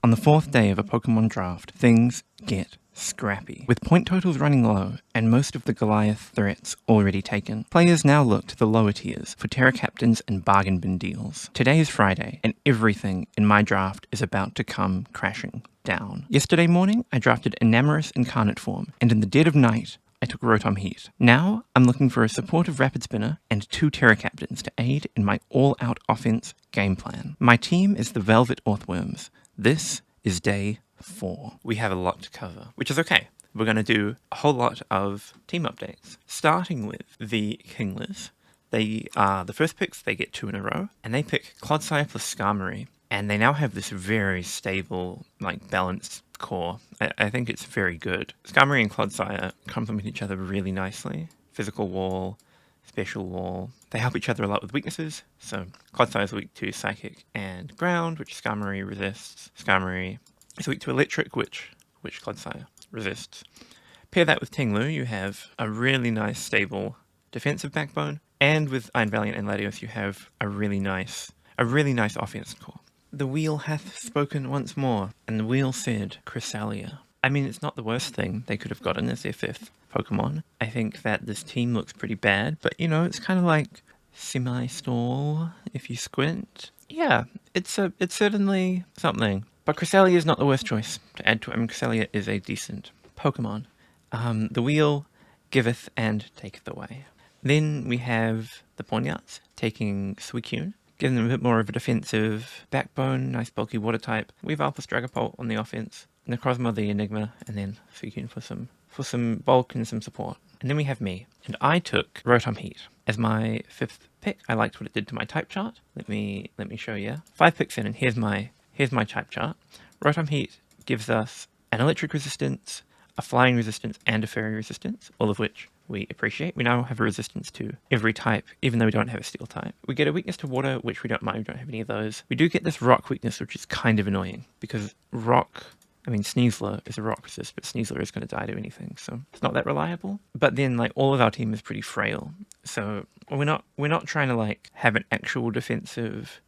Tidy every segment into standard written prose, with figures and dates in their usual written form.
On the fourth day of a Pokemon draft, things get scrappy. With point totals running low and most of the Goliath threats already taken, players now look to the lower tiers for Terra Captains and bargain bin deals. Today is Friday, and everything in my draft is about to come crashing down. Yesterday morning, I drafted Enamorous Incarnate form, and in the dead of night, I took Rotom Heat. Now, I'm looking for a supportive Rapid Spinner and 2 Terra Captains to aid in my all-out offense game plan. My team is the Velvet Orthworms. This is day 4. We have a lot to cover, which is okay. We're going to do a whole lot of team updates, starting with the Kinglers. They are the first picks, they get 2 in a row, and they pick Clodsire plus Skarmory, and they now have this very stable, balanced core. I think it's very good. Skarmory and Clodsire complement each other really nicely. Physical Wall, Special Wall. They help each other a lot with weaknesses. So Clodsire is weak to Psychic and Ground, which Skarmory resists. Skarmory is weak to Electric, which Clodsire resists. Pair that with Tinglu, you have a really nice stable defensive backbone. And with Iron Valiant and Latios, you have a really nice offense core. The wheel hath spoken once more, and the wheel said Cresselia. I mean, it's not the worst thing they could have gotten as their 5th Pokemon. I think that this team looks pretty bad, but it's kind of like semi-stall if you squint. Yeah, it's certainly something. But Cresselia is not the worst choice to add to it. I mean, Cresselia is a decent Pokemon. The wheel giveth and taketh away. Then we have the Ponyards taking Suicune, giving them a bit more of a defensive backbone, nice bulky water type. We've Alpha Dragapult on the offense, Necrozma the Enigma, and then Suicune for some bulk and some support. And then we have me, and I took Rotom Heat as my 5th pick. I liked what it did to my type chart. Let me show you. 5 picks in, and here's my type chart. Rotom Heat gives us an electric resistance, a flying resistance, and a fairy resistance, all of which we appreciate. We now have a resistance to every type, even though we don't have a steel type. We get a weakness to water, which we don't mind. We don't have any of those. We do get this rock weakness, which is kind of annoying, because Sneasler is a rock resist, but Sneasler is going to die to anything, so it's not that reliable. But then, all of our team is pretty frail, so we're not trying to have an actual defensive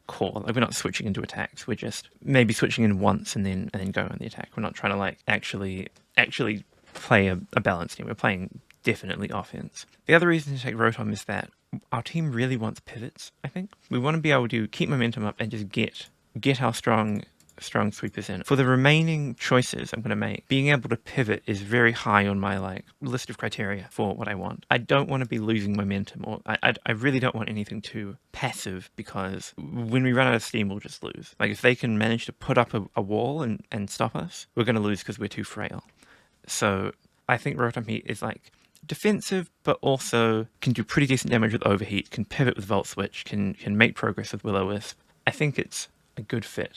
core. We're not switching into attacks. We're just maybe switching in once and then go on the attack. We're not trying to actually play a balanced team. We're playing definitely offense. The other reason to take Rotom is that our team really wants pivots, I think. We want to be able to keep momentum up and just get our strong sweepers in. For the remaining choices I'm going to make, being able to pivot is very high on my list of criteria for what I want. I don't want to be losing momentum, or I really don't want anything too passive, because when we run out of steam, we'll just lose. If they can manage to put up a wall and stop us, we're going to lose because we're too frail. So I think Rotom Heat is defensive, but also can do pretty decent damage with Overheat, can pivot with Volt Switch, can make progress with Will-O-Wisp. I think it's a good fit.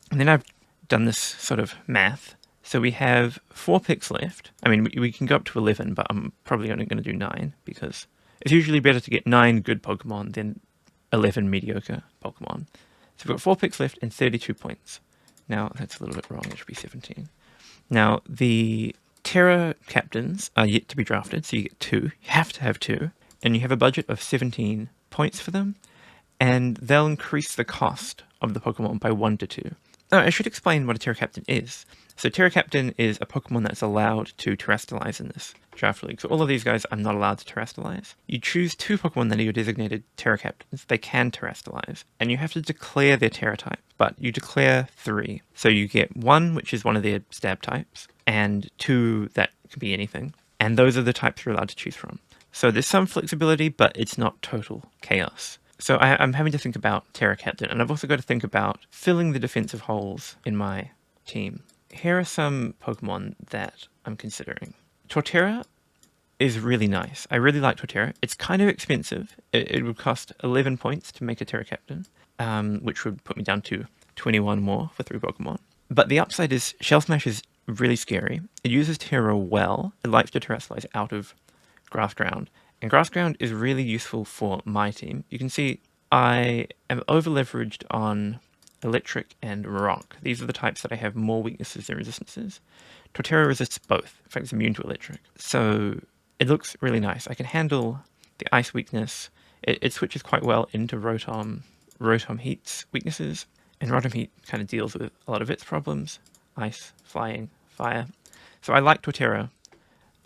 And then I've done this sort of math. So we have 4 picks left. I mean, we can go up to 11, but I'm probably only going to do 9, because it's usually better to get 9 good Pokemon than 11 mediocre Pokemon. So we've got 4 picks left and 32 points. Now, that's a little bit wrong. It should be 17. Now, the Terra Captains are yet to be drafted, so you get 2. You have to have 2. And you have a budget of 17 points for them, and they'll increase the cost of the Pokemon by 1 to 2. Oh, I should explain what a Terra Captain is. So Terra Captain is a Pokemon that's allowed to Terrestrialize in this draft league. So all of these guys are not allowed to Terrestrialize. You choose 2 Pokemon that are your designated Terra Captains. They can Terrestrialize, and you have to declare their Terra type, but you declare 3. So you get 1, which is one of their stab types, and 2 that can be anything. And those are the types you're allowed to choose from. So there's some flexibility, but it's not total chaos. So I'm having to think about Terra Captain, and I've also got to think about filling the defensive holes in my team. Here are some Pokemon that I'm considering. Torterra is really nice. I really like Torterra. It's kind of expensive. It would cost 11 points to make a Terra Captain, which would put me down to 21 more for 3 Pokemon. But the upside is Shell Smash is really scary. It uses Terra well. It likes to Terrestrialize out of Grass Ground. And Grass Ground is really useful for my team. You can see I am over-leveraged on Electric and Rock. These are the types that I have more weaknesses than resistances. Torterra resists both. In fact, it's immune to Electric. So it looks really nice. I can handle the Ice weakness. It switches quite well into Rotom Heat's weaknesses. And Rotom Heat kind of deals with a lot of its problems. Ice, flying, fire. So I like Torterra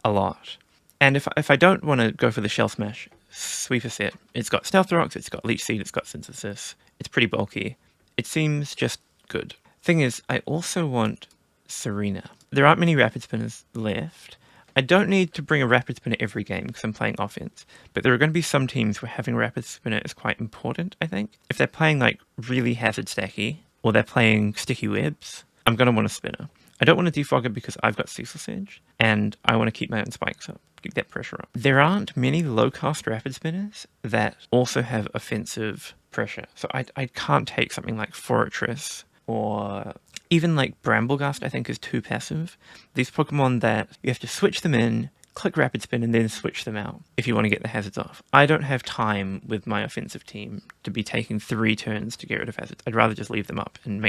a lot. And if I don't want to go for the Shell Smash sweeper set, it's got Stealth Rocks, it's got Leech Seed, it's got Synthesis. It's pretty bulky. It seems just good. Thing is, I also want Serena. There aren't many Rapid Spinners left. I don't need to bring a Rapid Spinner every game because I'm playing offense, but there are going to be some teams where having a Rapid Spinner is quite important, I think. If they're playing like really hazard stacky, or they're playing sticky webs, I'm going to want a spinner. I don't want to defog it because I've got Ceaseless Edge, and I want to keep my own spikes up, keep that pressure up. There aren't many low-cost Rapid Spinners that also have offensive pressure, so I can't take something like Fortress, or even like Bramblegast I think is too passive. These Pokemon that you have to switch them in, click Rapid Spin, and then switch them out if you want to get the hazards off. I don't have time with my offensive team to be taking 3 turns to get rid of hazards. I'd rather just leave them up and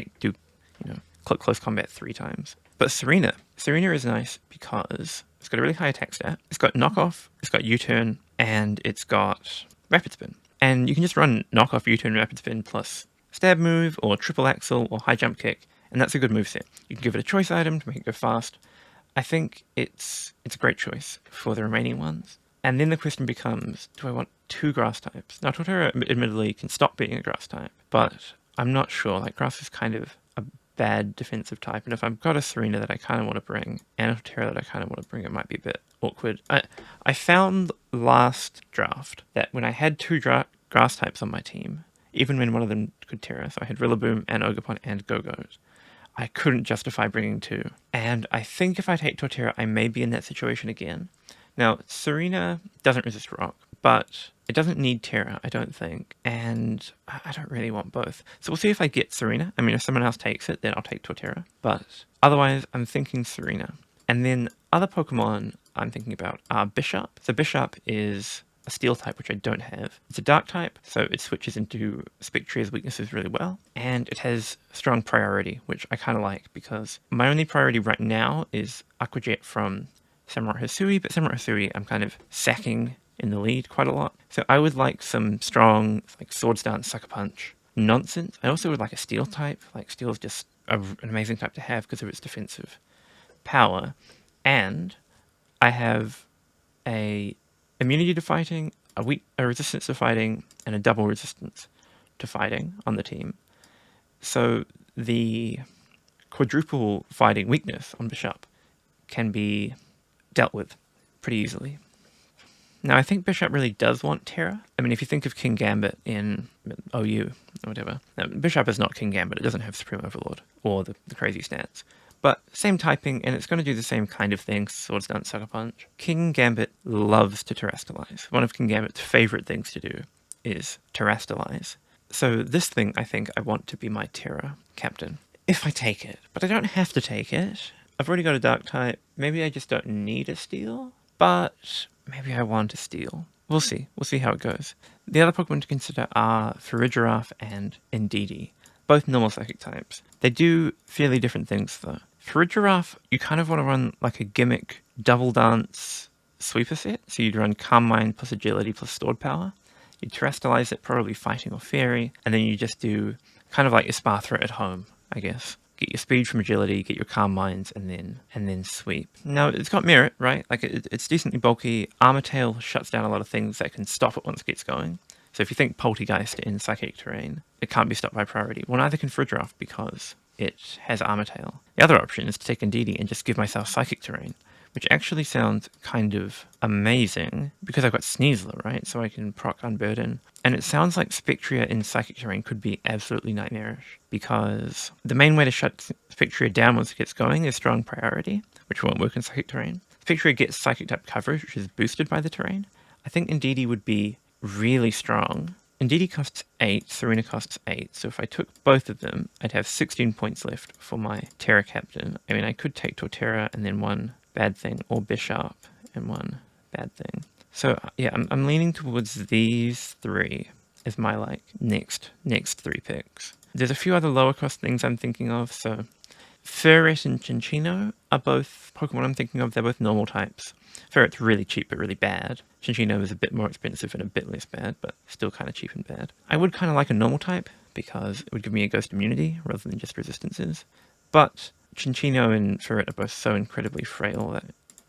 click Close Combat 3 times. But Serena is nice because it's got a really high attack stat, it's got Knockoff, it's got U-Turn, and it's got Rapid Spin. And you can just run Knockoff, U-Turn, Rapid Spin plus Stab Move, or Triple Axle, or High Jump Kick, and that's a good moveset. You can give it a choice item to make it go fast. I think it's a great choice for the remaining ones. And then the question becomes, do I want 2 grass types? Now, Torterra admittedly can stop being a grass type, but I'm not sure. Like, grass is kind of a bad defensive type, and if I've got a Serena that I kind of want to bring, and a Torterra that I kind of want to bring, it might be a bit awkward. I found last draft that when I had 2 grass types on my team, even when one of them could Terra, so I had Rillaboom and Ogerpon and Go-Go's, I couldn't justify bringing 2. And I think if I take Torterra, I may be in that situation again. Now, Serena doesn't resist rock, but it doesn't need Terra, I don't think. And I don't really want both. So we'll see if I get Serena. I mean, if someone else takes it, then I'll take Torterra. But otherwise, I'm thinking Serena. And then other Pokemon I'm thinking about are Bishop. So Bishop is a steel type, which I don't have. It's a dark type, so it switches into Spectria's weaknesses really well, and it has strong priority, which I kind of like, because my only priority right now is Aqua Jet from Samurai Hisui, but Samurai Hisui I'm kind of sacking in the lead quite a lot, so I would like some strong, like Swords Dance, Sucker Punch nonsense. I also would like a steel type. Like, steel is just an amazing type to have because of its defensive power, and I have a immunity to fighting, a resistance to fighting, and a double resistance to fighting on the team. So the quadruple fighting weakness on Bishop can be dealt with pretty easily. Now, I think Bishop really does want Terra. I mean, if you think of King Gambit in OU or whatever, now, Bishop is not King Gambit. It doesn't have Supreme Overlord or the crazy stats. But same typing, and it's going to do the same kind of thing, Swords Dance, Sucker Punch. King Gambit loves to Terrastalize. One of King Gambit's favorite things to do is Terrastalize. So this thing, I think I want to be my Terra Captain. If I take it, but I don't have to take it. I've already got a Dark type. Maybe I just don't need a Steel, but maybe I want a Steel. We'll see. We'll see how it goes. The other Pokemon to consider are Farigiraf and Indeedee, both normal psychic types. They do fairly different things, though. Farigiraf, you kind of want to run like a gimmick double dance sweeper set. So you'd run Calm Mind plus Agility plus Stored Power. You'd Terrastalize it, probably Fighting or Fairy, and then you just do kind of like Ispathra at home, I guess. Get your speed from Agility, get your Calm Minds, and then sweep. Now, it's got merit, right? Like, it's decently bulky. Armor Tail shuts down a lot of things that can stop it once it gets going. So if you think Poltergeist in Psychic Terrain, it can't be stopped by priority. Well, neither can Farigiraf because it has Armor Tail. The other option is to take Indeedee and just give myself Psychic Terrain, which actually sounds kind of amazing because I've got Sneasler, right? So I can proc Unburden. And it sounds like Spectria in Psychic Terrain could be absolutely nightmarish because the main way to shut Spectria down once it gets going is strong priority, which won't work in Psychic Terrain. Spectria gets Psychic type coverage, which is boosted by the terrain. I think Indeedee would be really strong. Indeedee costs 8, Serena costs 8, so if I took both of them, I'd have 16 points left for my Terra Captain. I mean, I could take Torterra and then one bad thing, or Bishop and one bad thing. So yeah, I'm leaning towards these 3 as my like next 3 picks. There's a few other lower cost things I'm thinking of, so Ferret and Chinchino are both Pokemon I'm thinking of. They're both normal types. Ferret's really cheap but really bad. Chinchino is a bit more expensive and a bit less bad, but still kind of cheap and bad. I would kind of like a normal type, because it would give me a ghost immunity rather than just resistances. But Cinccino and Ferret are both so incredibly frail that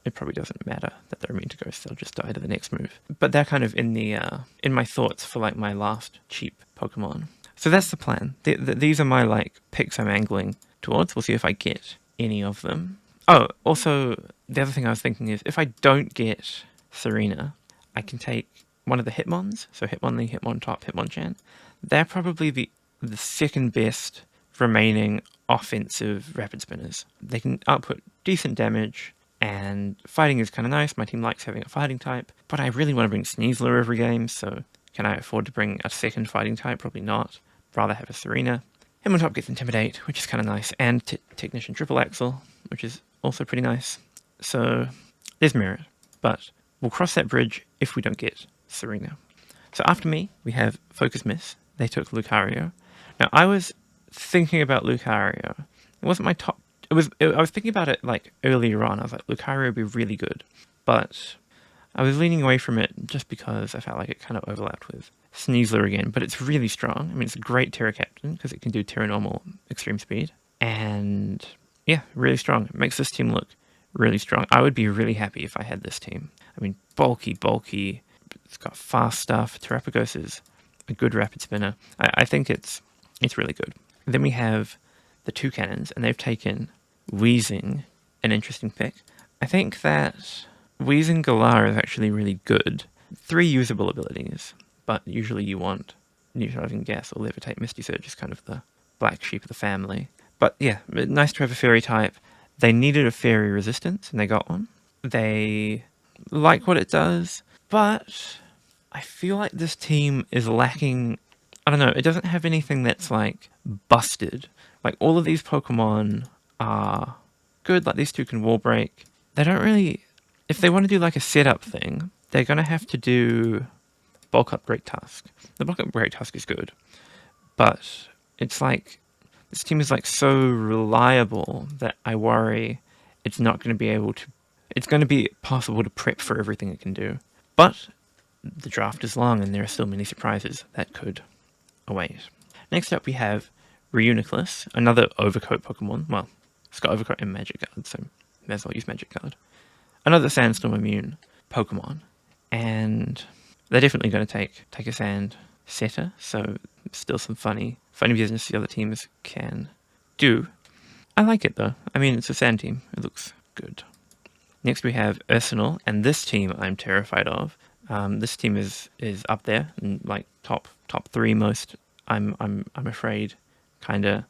it probably doesn't matter that they're immune to ghosts, they'll just die to the next move. But they're kind of in the in my thoughts for like my last cheap Pokemon. So that's the plan. These are my like picks I'm angling towards. We'll see if I get any of them. Oh, also, the other thing I was thinking is if I don't get Serena, I can take one of the Hitmons, so Hitmonlee, Hitmontop, Hitmonchan. They're probably the second best remaining offensive Rapid Spinners. They can output decent damage, and fighting is kind of nice. My team likes having a fighting type, but I really want to bring Sneasler every game, so can I afford to bring a second fighting type? Probably not. Rather have a Serena. Hitmontop gets Intimidate, which is kind of nice, and Technician Triple Axle, which is also pretty nice. So there's merit, but we'll cross that bridge if we don't get Serena. So after me, we have Focus Miss. They took Lucario. Now, I was thinking about Lucario. It wasn't my top... I was thinking about it like earlier on. I was like, Lucario would be really good. But I was leaning away from it just because I felt like it kind of overlapped with Sneasler again. But it's really strong. I mean, it's a great Terra Captain because it can do Terra Normal Extreme Speed. And yeah, really strong. It makes this team look really strong. I would be really happy if I had this team. I mean, bulky. It's got fast stuff. Terrapagos is a good Rapid Spinner. I think it's really good. And then we have the two cannons, and they've taken Weezing, an interesting pick. I think that Weezing Galar is actually really good. 3 usable abilities, but usually you want Neutralizing Gas or Levitate. Misty Surge is kind of the black sheep of the family. But yeah, nice to have a fairy type. They needed a fairy resistance, and they got one. They like what it does, but I feel like this team is lacking... I don't know, it doesn't have anything that's like busted. Like all of these Pokemon are good, like these two can wall break. They don't really... If they want to do like a setup thing, they're going to have to do Bulk Up Great Tusk. The Bulk Up Great Tusk is good, but it's like... This team is like so reliable that I worry it's not going to be able to... It's going to be possible to prep for everything it can do. But the draft is long and there are still many surprises that could await. Next up we have Reuniclus, another Overcoat Pokemon. Well, it's got Overcoat and Magic Guard, so may as well use Magic Guard. Another Sandstorm immune Pokemon. And they're definitely going to take a Sand Setter, so still some funny business the other teams can do. I like it though. I mean, it's a Sand team. It looks good. Next we have Arsenal, and this team I'm terrified of. This team is up there, in like top 3 most. I'm afraid, kinda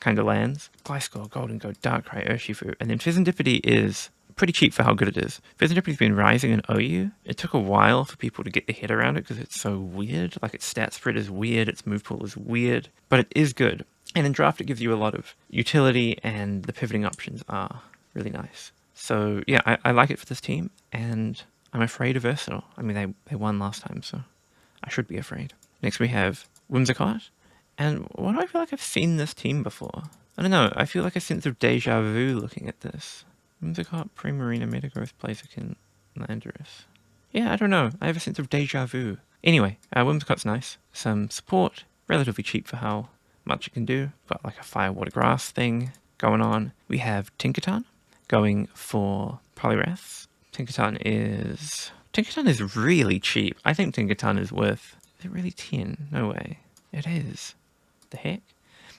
lands. Gliscor, Golden Goat, Darkrai, Urshifu, and then Pheasantipity is pretty cheap for how good it is. Pheasantipity's been rising in OU. It took a while for people to get their head around it because it's so weird. Like its stat spread is weird, its move pool is weird, but it is good. And in draft it gives you a lot of utility, and the pivoting options are really nice. So yeah, I like it for this team, and I'm afraid of Arsenal. I mean, they won last time, so I should be afraid. Next we have Whimsicott, and why do I feel like I've seen this team before? I don't know, I feel like a sense of deja vu looking at this. Whimsicott, Primarina, Metagross, Blaziken, Landorus. Yeah, I don't know, I have a sense of deja vu. Anyway, Whimsicott's nice. Some support, relatively cheap for how much it can do. Got like a Fire, Water, Grass thing going on. We have Tinkaton going for Poliwraths. Tinkaton is really cheap. I think Tinkaton is worth... Is it really 10? No way. It is. The heck?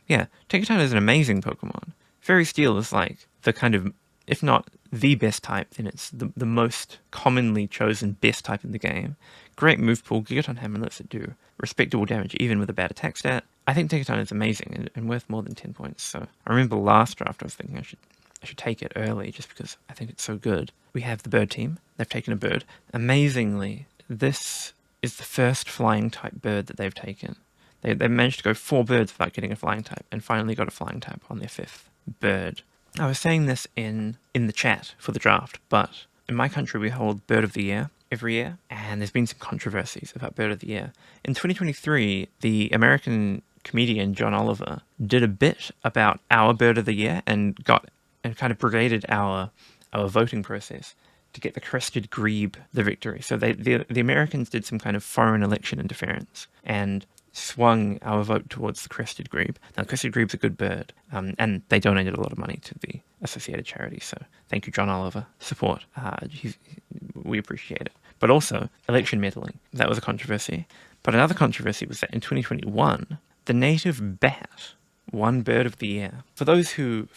Yeah, Tinkaton is an amazing Pokemon. Fairy Steel is like the kind of, if not the best type, then it's the most commonly chosen best type in the game. Great move pool, Gigaton Hammer lets it do respectable damage even with a bad attack stat. I think Tinkaton is amazing and worth more than 10 points. So I remember last draft I was thinking I should take it early just because I think it's so good. We have the bird team. They've taken a bird. Amazingly, this is the first flying type bird that they've taken. They managed to go 4 birds without getting a flying type, and finally got a flying type on their 5th bird. I was saying this in the chat for the draft, but in my country we hold Bird of the Year every year, and there's been some controversies about Bird of the Year. In 2023, the American comedian John Oliver did a bit about our Bird of the Year and kind of brigaded our voting process to get the Crested Grebe the victory. So the Americans did some kind of foreign election interference and swung our vote towards the crested grebe. Now, the crested grebe's a good bird, and they donated a lot of money to the associated charity, so thank you, John Oliver. Support. We appreciate it. But also, election meddling. That was a controversy. But another controversy was that in 2021, the native bat won Bird of the Year. For those who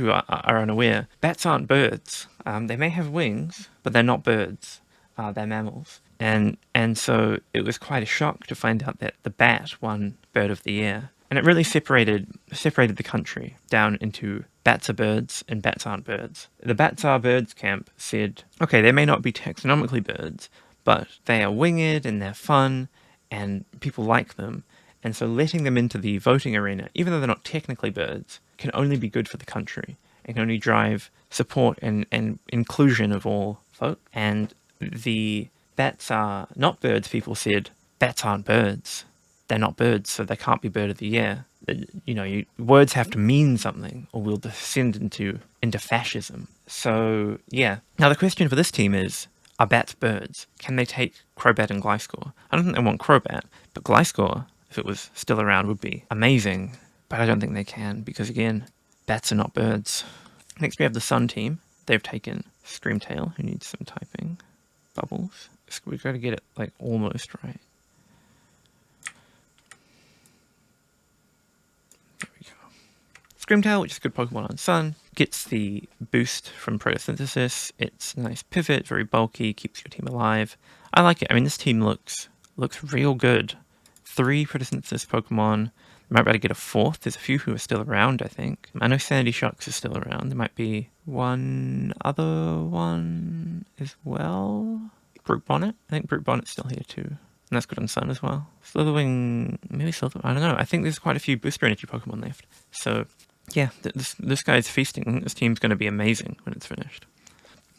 are unaware, bats aren't birds. They may have wings, but they're not birds. They're mammals. And so it was quite a shock to find out that the bat won Bird of the Year. And it really separated the country down into bats are birds and bats aren't birds. The bats are birds camp said, okay, they may not be taxonomically birds, but they are winged and they're fun and people like them. And so letting them into the voting arena, even though they're not technically birds, can only be good for the country and can only drive support and inclusion of all folk. And the bats are not birds, people said, bats aren't birds. They're not birds, so they can't be Bird of the Year. Words have to mean something, or we'll descend into fascism. So, yeah. Now, the question for this team is, are bats birds? Can they take Crobat and Gliscor? I don't think they want Crobat, but Gliscor, if it was still around, would be amazing. But I don't think they can, because again, bats are not birds. Next, we have the Sun team. They've taken Screamtail, who needs some typing. Bubbles. We've got to get it, almost right. Screamtail, which is a good Pokemon on Sun, gets the boost from photosynthesis. It's a nice pivot, very bulky, keeps your team alive. I like it. I mean, this team looks real good. 3 photosynthesis Pokemon. Might be able to get a 4th. There's a few who are still around, I think. I know Sanity Shocks is still around. There might be one other one as well. Brute Bonnet. I think Brute Bonnet's still here too. And that's good on Sun as well. Slitherwing, maybe Slitherwing, I don't know. I think there's quite a few Booster Energy Pokemon left. So, yeah, this guy's feasting. This team's going to be amazing when it's finished.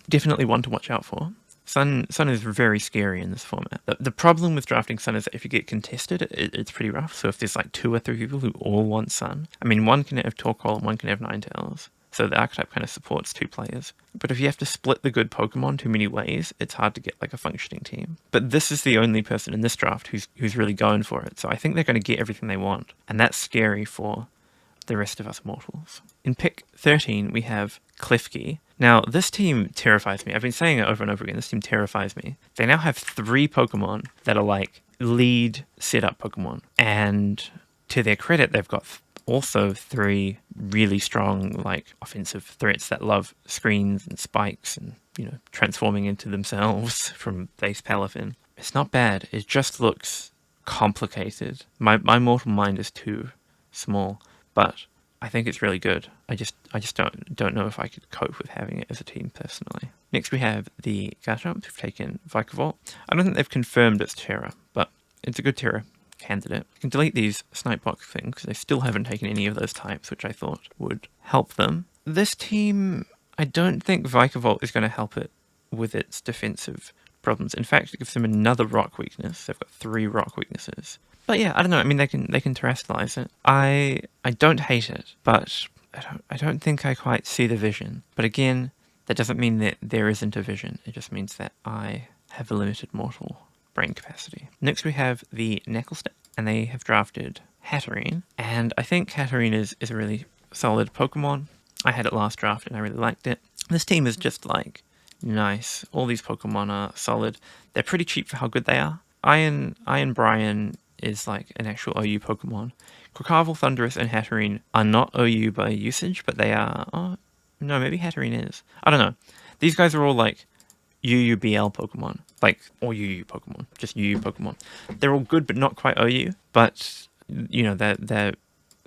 Definitely one to watch out for. Sun is very scary in this format. The problem with drafting Sun is that if you get contested, it's pretty rough. So if there's 2 or 3 people who all want Sun, I mean, one can have Torkoal and one can have Ninetales. So the archetype kind of supports 2 players. But if you have to split the good Pokemon too many ways, it's hard to get a functioning team. But this is the only person in this draft who's really going for it. So I think they're going to get everything they want. And that's scary for the rest of us mortals. In pick 13, we have Klefki. Now, this team terrifies me. I've been saying it over and over again. This team terrifies me. They now have 3 Pokemon that are lead setup Pokemon. And to their credit, they've got also 3 really strong offensive threats that love screens and spikes and transforming into themselves from base Palafin. It's not bad. It just looks complicated. My mortal mind is too small, but I think it's really good. I just don't know if I could cope with having it as a team personally. Next we have the Garchomp who've taken Vikavolt. I don't think they've confirmed it's Terra, but it's a good Terra candidate. You can delete these snipe box things because they still haven't taken any of those types, which I thought would help them. This team, I don't think Vikavolt is going to help it with its defensive problems. In fact, it gives them another rock weakness. They've got 3 rock weaknesses. But yeah, I don't know. I mean, they can terrestrialize it. I don't hate it, but I don't think I quite see the vision. But again, that doesn't mean that there isn't a vision. It just means that I have a limited mortal brain capacity. Next we have the Knucklestack, and they have drafted Hatterene. And I think Hatterene is a really solid Pokemon. I had it last draft and I really liked it. This team is just nice. All these Pokemon are solid. They're pretty cheap for how good they are. Iron Brian is an actual OU Pokemon. Crocodile, Thundurus, and Hatterene are not OU by usage, but they are... Oh, no, maybe Hatterene is. I don't know. These guys are all UUBL Pokemon. Or UU Pokemon. Just UU Pokemon. They're all good, but not quite OU. But, they're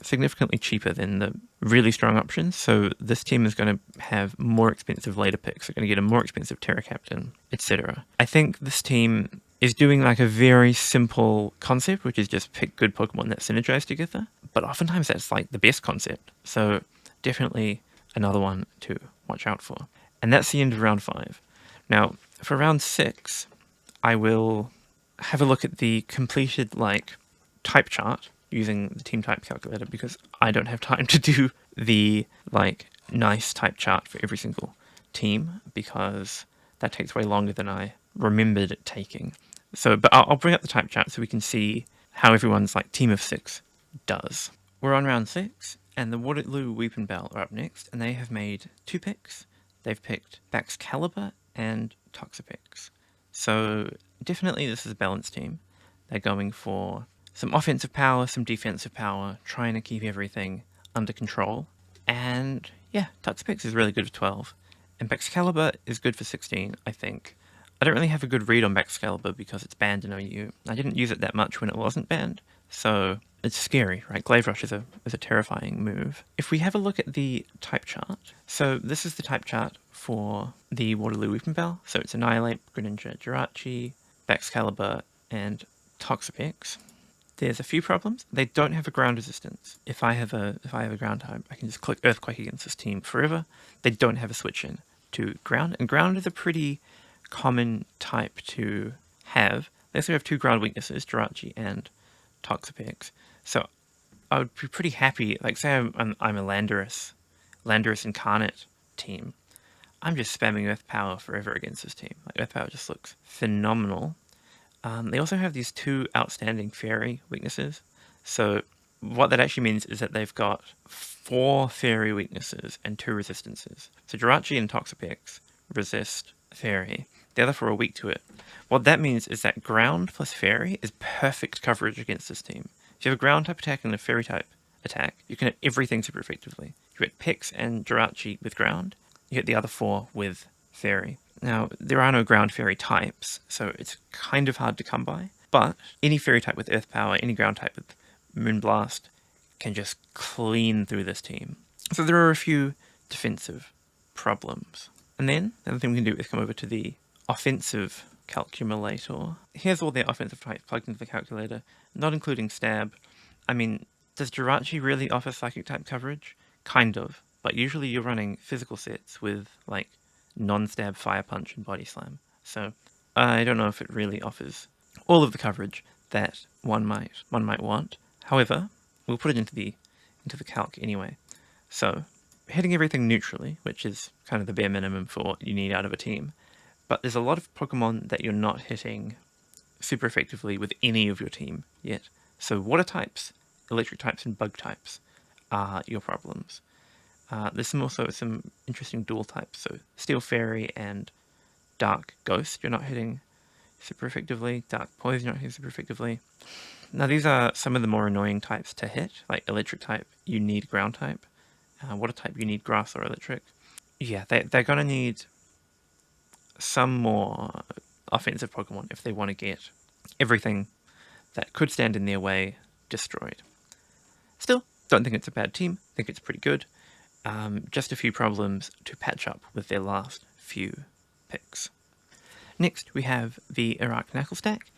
significantly cheaper than the really strong options. So this team is going to have more expensive later picks. They're going to get a more expensive Terra Captain, etc. I think this team is doing a very simple concept, which is just pick good Pokemon that synergize together. But oftentimes that's the best concept. So definitely another one to watch out for. And that's the end of round 5. Now, for round 6, I will have a look at the completed type chart using the team type calculator because I don't have time to do the nice type chart for every single team because that takes way longer than I remembered it taking. So, but I'll bring up the type chart so we can see how everyone's like team of 6 does. We're on round 6, and the Waterloo Weepinbell are up next, and they have made 2 picks. They've picked Baxcalibur and Toxapex. So definitely this is a balanced team. They're going for some offensive power, some defensive power, trying to keep everything under control. And yeah, Toxapex is really good for 12. And Baxcalibur is good for 16, I think. I don't really have a good read on Baxcalibur because it's banned in OU. I didn't use it that much when it wasn't banned, so it's scary, right? Glaive Rush is a terrifying move. If we have a look at the type chart, so this is the type chart for the Waterloo Weepinbell. So it's Annihilate, Greninja, Jirachi, Baxcalibur, and Toxapex. There's a few problems. They don't have a ground resistance. If I have a ground type, I can just click Earthquake against this team forever. They don't have a switch in to ground, and ground is a pretty common type to have. They also have 2 ground weaknesses, Jirachi and Toxapex. So I would be pretty happy, like say I'm a Landorus Incarnate team. I'm just spamming Earth Power forever against this team. Like Earth Power just looks phenomenal. They also have these 2 outstanding Fairy weaknesses. So what that actually means is that they've got 4 Fairy weaknesses and 2 resistances. So Jirachi and Toxapex resist Fairy. The other 4 are weak to it. What that means is that ground plus Fairy is perfect coverage against this team. If you have a ground type attack and a Fairy type attack, you can hit everything super effectively. You hit Pex and Jirachi with ground, you hit the other 4 with Fairy. Now, there are no ground Fairy types, so it's kind of hard to come by, but any Fairy type with Earth Power, any ground type with Moonblast can just clean through this team. So there are a few defensive problems. And then, the other thing we can do is come over to the offensive calculator. Here's all their offensive types plugged into the calculator, not including stab. I mean, does Jirachi really offer psychic type coverage? Kind of, but usually you're running physical sets with like non-stab Fire Punch and Body Slam. So I don't know if it really offers all of the coverage that one might want. However, we'll put it into the calc anyway. So hitting everything neutrally, which is kind of the bare minimum for what you need out of a team. But there's a lot of Pokemon that you're not hitting super effectively with any of your team yet. So water types, electric types, and bug types are your problems. There's also some interesting dual types. So Steel Fairy and Dark Ghost you're not hitting super effectively. Dark Poison you're not hitting super effectively. Now these are some of the more annoying types to hit. Like electric type, you need ground type. Water type, you need grass or electric. Yeah, they're going to need some more offensive Pokemon if they want to get everything that could stand in their way destroyed. Still, don't think it's a bad team. Think it's pretty good. Just a few problems to patch up with their last few picks. Next, we have the Iraq Knuckle Stack,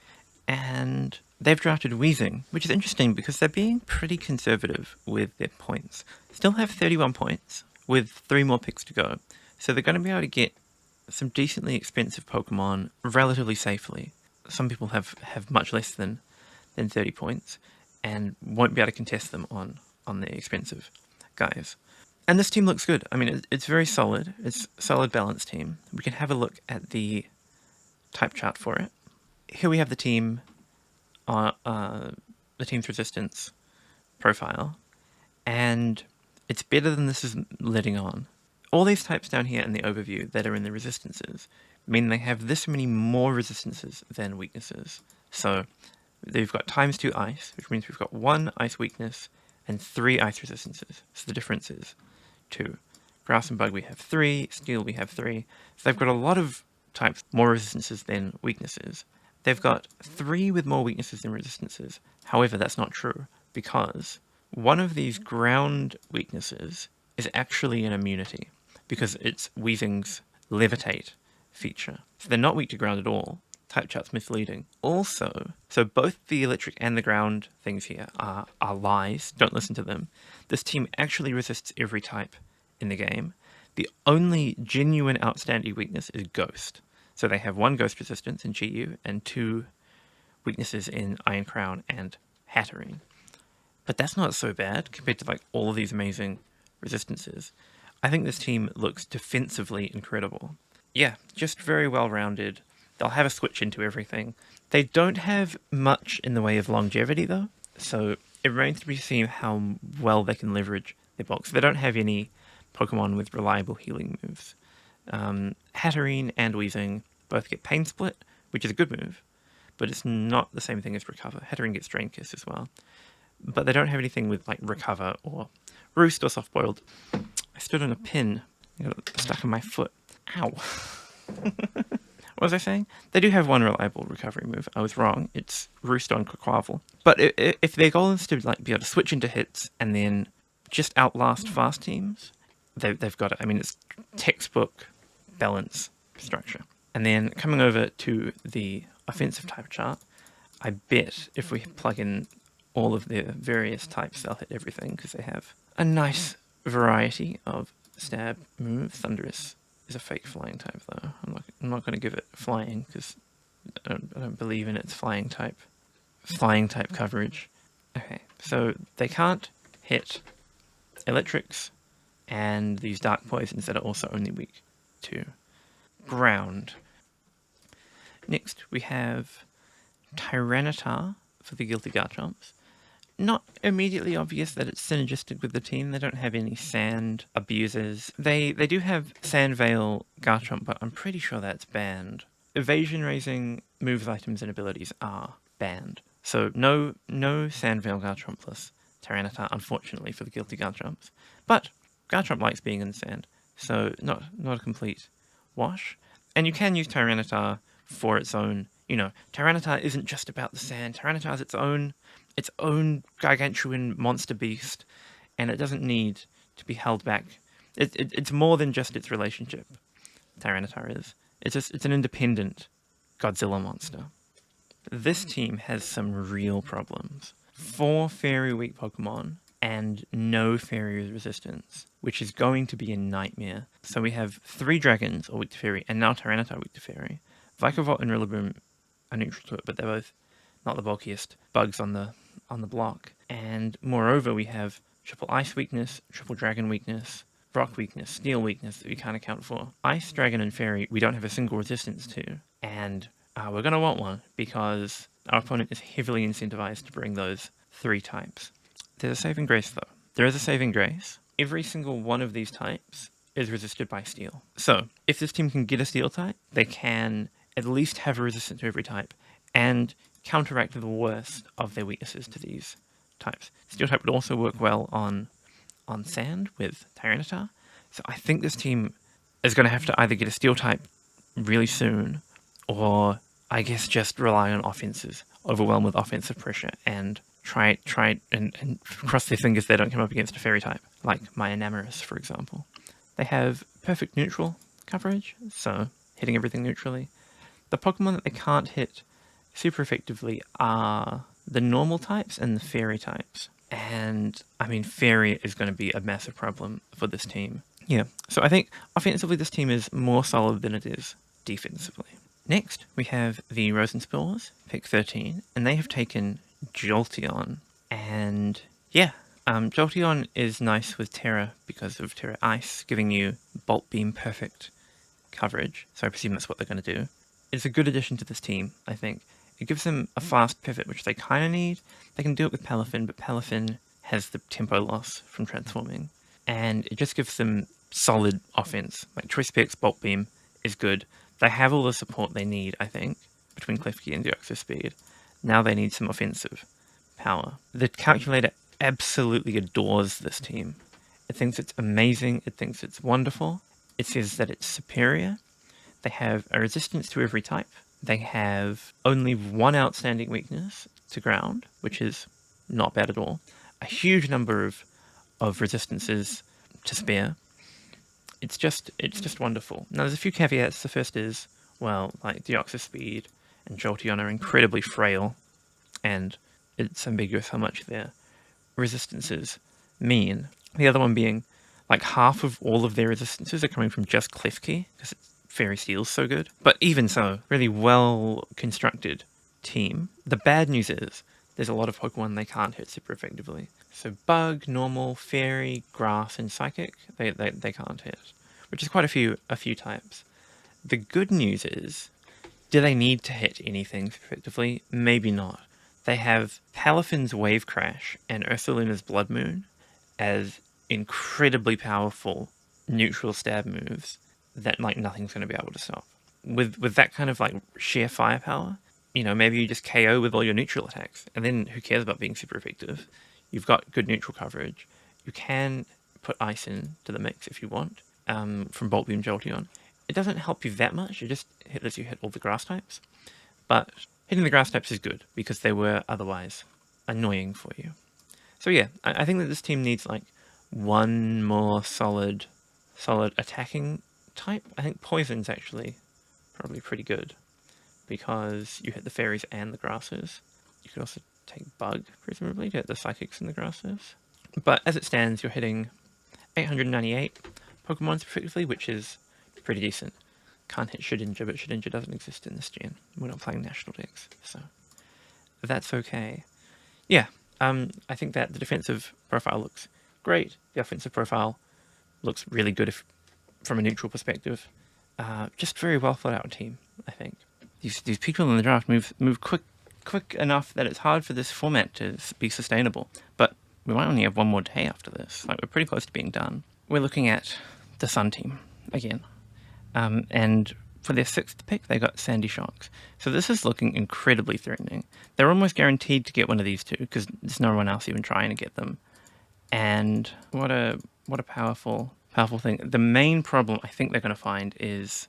and they've drafted Weezing, which is interesting because they're being pretty conservative with their points. Still have 31 points with 3 more picks to go, so they're going to be able to get some decently expensive Pokemon relatively safely. Some people have much less than 30 points and won't be able to contest them on the expensive guys. And this team looks good. I mean, it's very solid. It's a solid balanced team. We can have a look at the type chart for it. Here we have the team, the team's resistance profile, and it's better than this is letting on. All these types down here in the overview that are in the resistances mean they have this many more resistances than weaknesses. So they've got ×2 ice, which means we've got 1 ice weakness and 3 ice resistances. So the difference is 2. Grass and bug we have 3, steel we have 3. So they've got a lot of types more resistances than weaknesses. They've got 3 with more weaknesses than resistances. However, that's not true because one of these ground weaknesses is actually an immunity because it's Weezing's Levitate feature. So they're not weak to ground at all. Type chart's misleading. Also, so both the electric and the ground things here are lies. Don't listen to them. This team actually resists every type in the game. The only genuine outstanding weakness is Ghost. So they have 1 Ghost resistance in GU and 2 weaknesses in Iron Crown and Hatterene. But that's not so bad compared to like all of these amazing resistances. I think this team looks defensively incredible. Yeah, just very well-rounded. they'll have a switch into everything. They don't have much in the way of longevity, though, so it remains to be seen how well they can leverage their box. They don't have any Pokemon with reliable healing moves. Hatterene and Weezing both get Pain Split, which is a good move, but it's not the same thing as Recover. Hatterene gets Drain Kiss as well. But they don't have anything with like Recover or Roost or Soft Boiled. I stood on a pin. I got it stuck in my foot. Ow. What was I saying? They do have one reliable recovery move. I was wrong. It's Roost on Quaquaval. But if their goal is to like be able to switch into hits and then just outlast fast teams, they've got it. I mean, it's textbook balance structure. And then coming over to the offensive type chart, I bet if we plug in all of their various types, they'll hit everything because they have a nice variety of stab moves. Thunderous is a fake flying type, though. I'm not going to give it flying because I don't believe in its flying type coverage. Okay, so they can't hit electrics and these dark poisons that are also only weak to ground. Next, we have Tyranitar for the Guilty Garchomps. Not immediately obvious that it's synergistic with the team. They don't have any sand abusers. They do have Sand Veil Garchomp, but I'm pretty sure that's banned. Evasion raising moves, items, and abilities are banned. So no Sand Veil Garchomp plus Tyranitar, unfortunately, for the Guilty Garchomps. But Garchomp likes being in the sand, so not a complete wash. And you can use Tyranitar for its own, Tyranitar isn't just about the sand. Tyranitar is its own gargantuan monster beast, and it doesn't need to be held back. It's more than just its relationship. Tyranitar is. It's an independent Godzilla monster. This team has some real problems. 4 fairy weak Pokemon and no fairy resistance, which is going to be a nightmare. So we have 3 dragons are weak to fairy, and now Tyranitar weak to fairy. Vikavolt and Rillaboom are neutral to it, but they're both not the bulkiest bugs on the block. And moreover, we have triple ice weakness, triple dragon weakness, rock weakness, steel weakness that we can't account for. Ice, dragon, and fairy we don't have a single resistance to, and we're going to want one because our opponent is heavily incentivized to bring those 3 types. There's a saving grace, though. There is a saving grace. Every single one of these types is resisted by steel. So, if this team can get a steel type, they can at least have a resistance to every type and counteract the worst of their weaknesses to these types. Steel type would also work well on sand with Tyranitar. So I think this team is going to have to either get a steel type really soon or I guess just rely on offenses, overwhelm with offensive pressure and try and cross their fingers they don't come up against a fairy type, like my Enamorus, for example. They have perfect neutral coverage, so hitting everything neutrally. The Pokemon that they can't hit super effectively are the normal types and the fairy types. And, I mean, fairy is going to be a massive problem for this team. Yeah, so I think offensively this team is more solid than it is defensively. Next, we have the Rosenspores, pick 13, and they have taken Jolteon. And, yeah, Jolteon is nice with Terra because of Terra Ice, giving you Bolt Beam perfect coverage. So I presume that's what they're going to do. It's a good addition to this team, I think. It gives them a fast pivot, which they kind of need. They can do it with Palafin, but Palafin has the tempo loss from transforming. And it just gives them solid offense. Like Choice Specs, Bolt Beam is good. They have all the support they need, I think, between Klefki and Deoxys Speed. Now they need some offensive power. The calculator absolutely adores this team. It thinks it's amazing. It thinks it's wonderful. It says that it's superior. They have a resistance to every type. They have only 1 outstanding weakness to ground, which is not bad at all. A huge number of resistances to spare. It's just wonderful. Now, there's a few caveats. The first is, well, like Deoxys Speed and Jolteon are incredibly frail, and it's ambiguous how much their resistances mean. The other one being, like, half of all of their resistances are coming from just Klefki, because Fairy Steel's so good. But even so, really well-constructed team. The bad news is, there's a lot of Pokemon they can't hit super effectively. So Bug, Normal, Fairy, Grass, and Psychic, they can't hit, which is quite a few types. The good news is, Do they need to hit anything effectively? Maybe not. They have Palafin's Wave Crash and Ursaluna's Blood Moon as incredibly powerful neutral stab moves that like nothing's going to be able to stop. With that kind of like sheer firepower, maybe you just KO with all your neutral attacks, and then who cares about being super effective? You've got good neutral coverage. You can put ice into the mix if you want, from Bolt Beam Jolteon. It doesn't help you that much. It just lets you hit all the grass types. But hitting the grass types is good because they were otherwise annoying for you. So yeah, I think that this team needs like one more solid attacking type. I think Poison's actually probably pretty good because you hit the fairies and the grasses. You could also take Bug, presumably, to hit the psychics and the grasses. But as it stands, you're hitting 898 Pokemons effectively, which is pretty decent. Can't hit Shedinja, but Shedinja doesn't exist in this gen. We're not playing national decks, so that's okay. Yeah, I think that the defensive profile looks great. The offensive profile looks really good from a neutral perspective. Just very well thought out team, I think. These people in the draft move quick enough that it's hard for this format to be sustainable. But we might only have one more day after this. Like, we're pretty close to being done. We're looking at the Sun team again. And for their 6th pick, they got Sandy Shocks. So this is looking incredibly threatening. They're almost guaranteed to get one of these two because there's no one else even trying to get them. And what a powerful thing. The main problem I think they're going to find is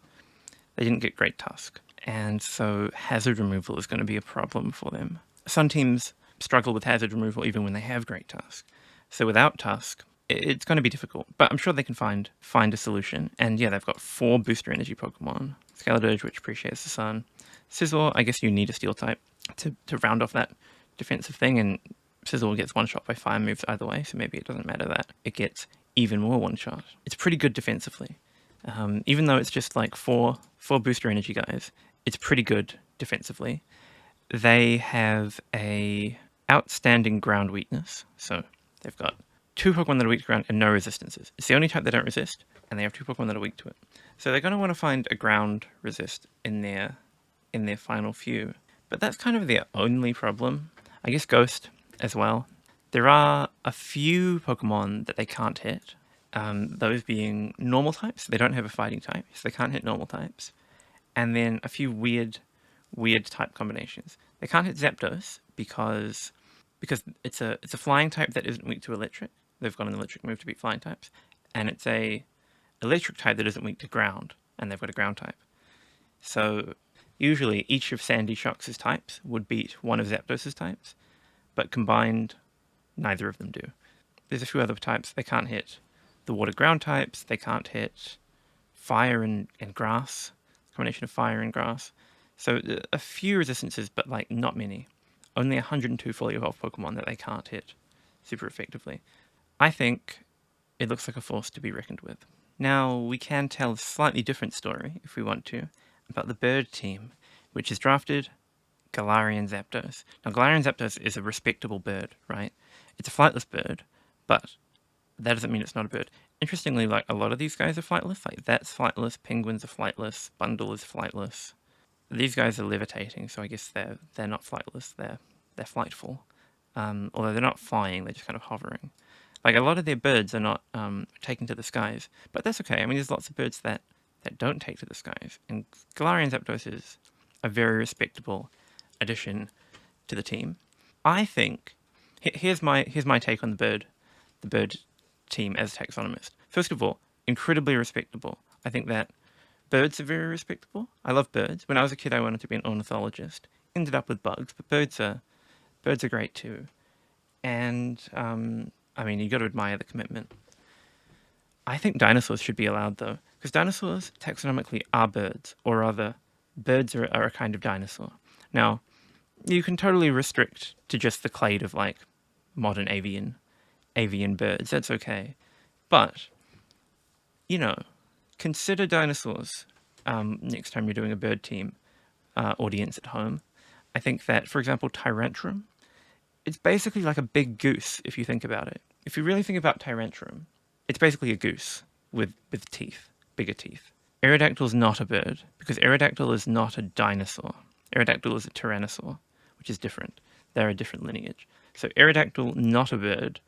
they didn't get Great Tusk. And so hazard removal is going to be a problem for them. Some teams struggle with hazard removal even when they have Great Tusk. So without Tusk, it's going to be difficult. But I'm sure they can find a solution. And yeah, they've got 4 booster energy Pokemon. Skeledirge, which appreciates the sun. Scizor, I guess you need a steel type to round off that defensive thing. And Scizor gets one shot by fire moves either way, so maybe it doesn't matter that it gets even more one shot. It's pretty good defensively. Even though it's just like four booster energy guys, it's pretty good defensively. They have a outstanding ground weakness, so they've got 2 Pokemon that are weak to ground and no resistances. It's the only type they don't resist, and they have 2 Pokemon that are weak to it. So they're going to want to find a ground resist in their final few. But that's kind of their only problem. I guess Ghost as well. There are a few Pokemon that they can't hit, those being normal types. They don't have a fighting type, so they can't hit normal types. And then a few weird type combinations. They can't hit Zapdos because it's a flying type that isn't weak to electric. They've got an electric move to beat flying types. And it's a electric type that isn't weak to ground, and they've got a ground type. So usually each of Sandy Shocks' types would beat one of Zapdos' types, but combined, neither of them do. There's a few other types. They can't hit the water ground types. They can't hit fire and grass, combination of fire and grass. So a few resistances, but like not many. Only 102 fully evolved Pokemon that they can't hit super effectively. I think it looks like a force to be reckoned with. Now, we can tell a slightly different story, if we want to, about the bird team, which has drafted Galarian Zapdos. Now, Galarian Zapdos is a respectable bird, right? It's a flightless bird, but that doesn't mean it's not a bird. Interestingly, like, a lot of these guys are flightless. Like, that's flightless, Penguins are flightless, Bundle is flightless. These guys are levitating, so I guess they're not flightless, they're flightful. Although they're not flying, they're just kind of hovering. Like, a lot of their birds are not taken to the skies, but that's okay. I mean, there's lots of birds that don't take to the skies, and Galarian Zapdos is a very respectable addition to the team. I think here's my take on the bird team as taxonomist. First of all, incredibly respectable. I think that birds are very respectable. I love birds. When I was a kid, I wanted to be an ornithologist. Ended up with bugs, but birds are great too. And I mean, you got to admire the commitment. I think dinosaurs should be allowed though, because dinosaurs taxonomically are birds, or rather, birds are a kind of dinosaur. Now, you can totally restrict to just the clade of like modern avian birds. That's okay, but consider dinosaurs next time you're doing a bird team audience at home. I think that, for example, Tyrantrum, it's basically like a big goose if you think about it. If you really think about Tyrantrum, it's basically a goose with teeth, bigger teeth. Aerodactyl is not a bird, because Aerodactyl is not a dinosaur. Aerodactyl is a tyrannosaur, which is different. They're a different lineage. So Aerodactyl, not a bird,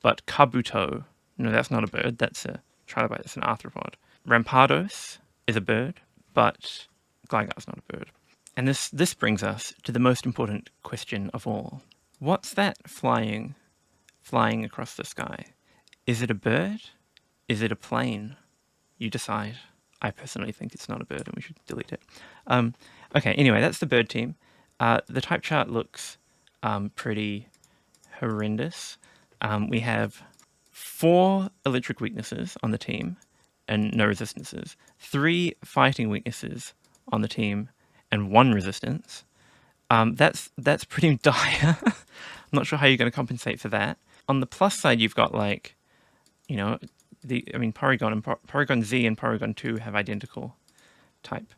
but Kabuto, no, that's not a bird, that's a trilobite, that's an arthropod. Rampardos is a bird, but Gligar's not a bird. And this brings us to the most important question of all. What's that flying across the sky? Is it a bird? Is it a plane? You decide. I personally think it's not a bird and we should delete it. Okay, anyway, that's the bird team. The type chart looks pretty horrendous. We have 4 electric weaknesses on the team and no resistances. 3 fighting weaknesses on the team and 1 resistance. That's pretty dire. I'm not sure how you're going to compensate for that. On the plus side, you've got like, you know, Porygon and Porygon Z and Porygon 2 have identical type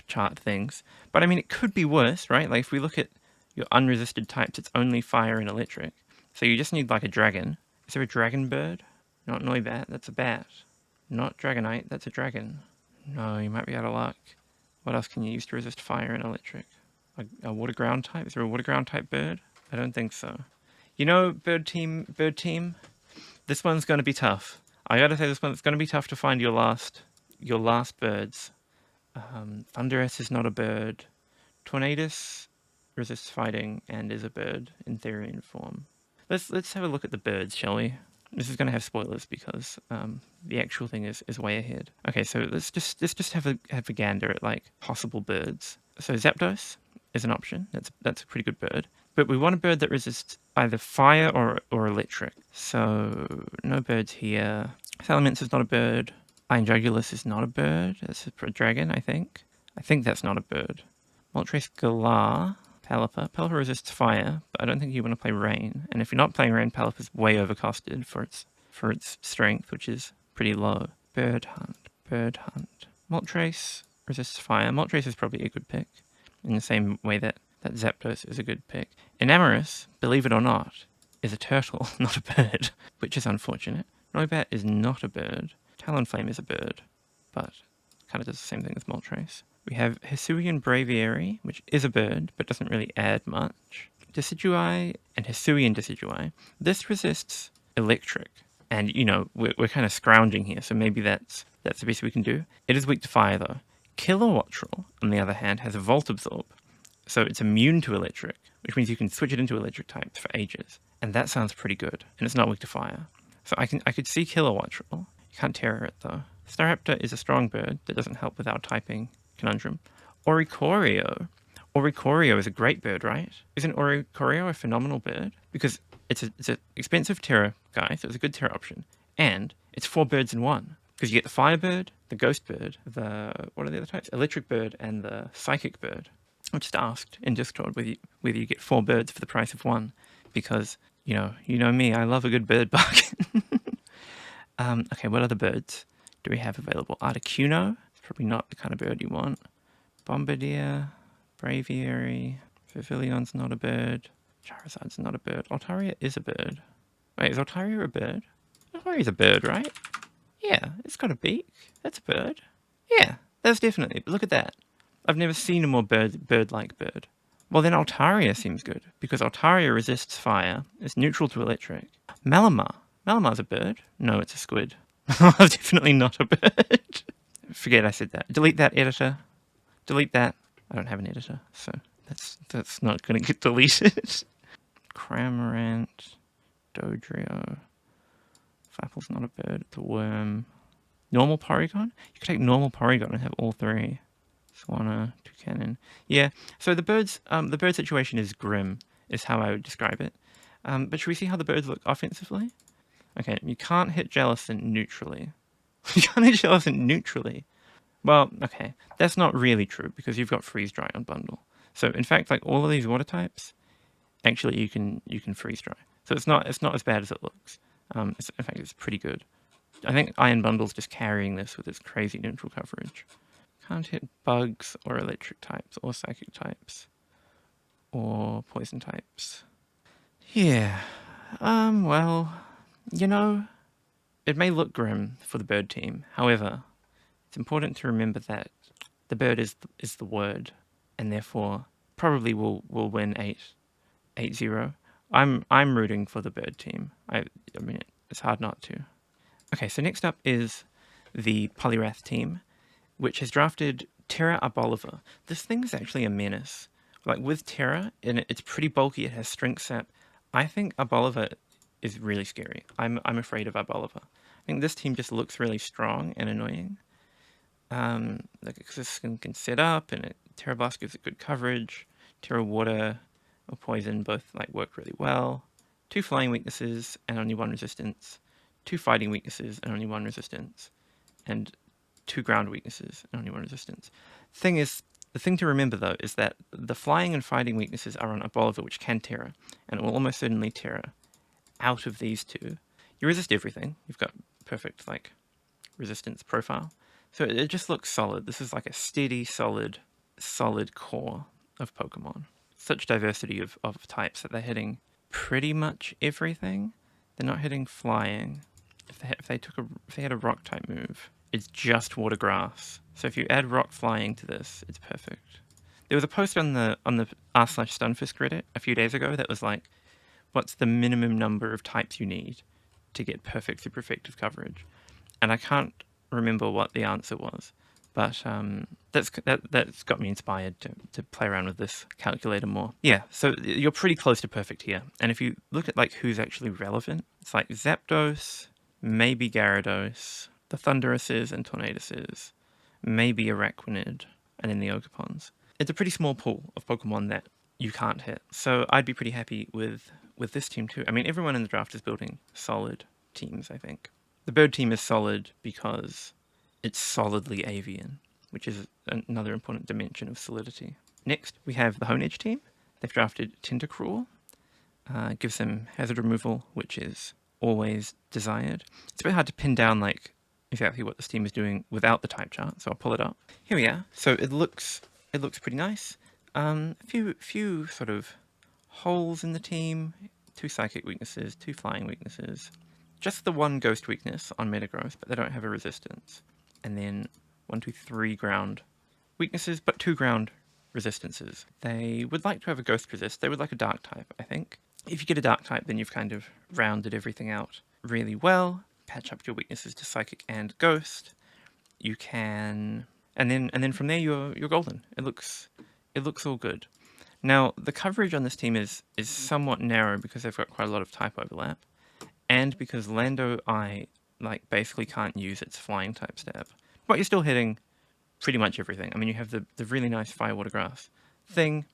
chart things. But I mean, it could be worse, right? Like if we look at your unresisted types, it's only fire and electric. So you just need like a dragon. Is there a dragon bird? Not Noibat, that's a bat. Not Dragonite, that's a dragon. No, you might be out of luck. What else can you use to resist fire and electric? A water ground type? Is there a water ground type bird? I don't think so. You know, bird team, this one's going to be tough. I gotta say, this one's going to be tough to find your last birds. Thunderous is not a bird. Tornadus resists fighting and is a bird in theory and form. Let's have a look at the birds, shall we? This is going to have spoilers because the actual thing is way ahead. Okay, so let's just have a gander at like possible birds. So Zapdos is an option. That's a pretty good bird. But we want a bird that resists either fire or electric. So no birds here. Salamence is not a bird. Iron Jugulus is not a bird. That's a dragon, I think. I think that's not a bird. Moltres Galar. Pelipper. Pelipper resists fire, but I don't think you want to play rain. And if you're not playing rain, Pelipper's way overcosted for its strength, which is pretty low. Bird Hunt. Moltres resists fire. Moltres is probably a good pick, in the same way that Zapdos is a good pick. Enamorus, believe it or not, is a turtle, not a bird, which is unfortunate. Noibat is not a bird. Talonflame is a bird, but kind of does the same thing as Moltres. We have Hisuian Braviary, which is a bird, but doesn't really add much. Decidueye and Hisuian Decidueye. This resists electric, and, you know, we're kind of scrounging here, so maybe that's the best we can do. It is weak to fire, though. Kilowattrel, on the other hand, has a Volt Absorb, so it's immune to electric, which means you can switch it into electric types for ages, and that sounds pretty good, and it's not weak to fire. So I could see Kilowattrel. You can't Terra it, though. Staraptor is a strong bird that doesn't help with our typing conundrum. Oricorio. Oricorio is a great bird, right? Isn't Oricorio a phenomenal bird? Because it's an expensive Terra guy, so it's a good Terra option. And it's 4 birds in one. Because you get the fire bird, the ghost bird, what are the other types? Electric bird and the psychic bird. I just asked in Discord whether you get 4 birds for the price of 1. Because, you know me, I love a good bird bargain. Okay, what other birds do we have available? Articuno. Probably not the kind of bird you want. Bombardier, Braviary, Pavillion's not a bird. Charizard's not a bird. Altaria is a bird. Wait, is Altaria a bird? Altaria's a bird, right? Yeah, it's got a beak. That's a bird. Yeah, that's definitely. But look at that. I've never seen a more bird-like bird. Well, then Altaria seems good, because Altaria resists fire, it's neutral to electric. Malamar. Malamar's a bird. No, it's a squid. Definitely not a bird. Forget I said that. Delete that, editor. Delete that. I don't have an editor, so that's not going to get deleted. Cramorant, Dodrio. Flapple's not a bird, it's a worm. Normal Porygon? You could take normal Porygon and have all 3. Swanna, Toucanon. Yeah, so the bird situation is grim, is how I would describe it. But should we see how the birds look offensively? Okay, you can't hit Jellicent neutrally. You can't hit Jellicent neutrally. Well, okay, that's not really true because you've got Freeze Dry on bundle. So in fact, like all of these water types, actually you can freeze dry. So it's not as bad as it looks. In fact, it's pretty good. I think Iron Bundle's just carrying this with its crazy neutral coverage. Can't hit bugs or electric types or psychic types or poison types. Yeah. Well, you know, it may look grim for the bird team. However, It's important to remember that the bird is the word, and therefore probably will win 8-0. I'm rooting for the bird team. I mean, it's hard not to. Okay, so next up is the Polyrath team, which has drafted Terra Arboliva. This thing is actually a menace. Like with Terra, and it's pretty bulky, it has strength sap. I think Arboliva is really scary. I'm afraid of Arboliva. I think this team just looks really strong and annoying. Like this can set up, and Terra Blast gives it good coverage. Terra Water or Poison both like work really well. 2 flying weaknesses and only 1 resistance. 2 fighting weaknesses and only 1 resistance. And 2 ground weaknesses and only 1 resistance. The thing to remember though is that the flying and fighting weaknesses are on Arboliva, which can Terra, and it will almost certainly Terra. Out of these 2, you resist everything. You've got perfect like resistance profile, so it just looks solid. This is like a steady, solid core of Pokemon. Such diversity of types that they're hitting pretty much everything. They're not hitting flying. If they had a rock type move, it's just water grass. So if you add rock flying to this, it's perfect. There was a post on the r/Stunfisk Reddit a few days ago that was like, what's the minimum number of types you need to get perfect super effective coverage? And I can't remember what the answer was, but that's got me inspired to play around with this calculator more. Yeah, so you're pretty close to perfect here. And if you look at like who's actually relevant, it's like Zapdos, maybe Gyarados, the Thunderuses and Tornaduses, maybe Araquanid, and then the Ogerpons. It's a pretty small pool of Pokemon that you can't hit. So I'd be pretty happy with this team too. I mean, everyone in the draft is building solid teams, I think. The bird team is solid because it's solidly avian, which is another important dimension of solidity. Next, we have the Honedge team. They've drafted Tentacruel. Gives them hazard removal, which is always desired. It's a bit hard to pin down like exactly what this team is doing without the type chart, so I'll pull it up. Here we are. So it looks pretty nice. A few sort of holes in the team. 2 psychic weaknesses, 2 flying weaknesses. Just the 1 ghost weakness on Metagross, but they don't have a resistance. And then 1, 2, 3 ground weaknesses, but 2 ground resistances. They would like to have a ghost resist. They would like a dark type, I think. If you get a dark type, then you've kind of rounded everything out really well. Patch up your weaknesses to psychic and ghost. You can, and then from there you're golden. It looks all good. Now the coverage on this team is somewhat narrow because they've got quite a lot of type overlap, and because Lando I like basically can't use its flying type stab. But you're still hitting pretty much everything. I mean, you have the really nice Fire Water Grass thing,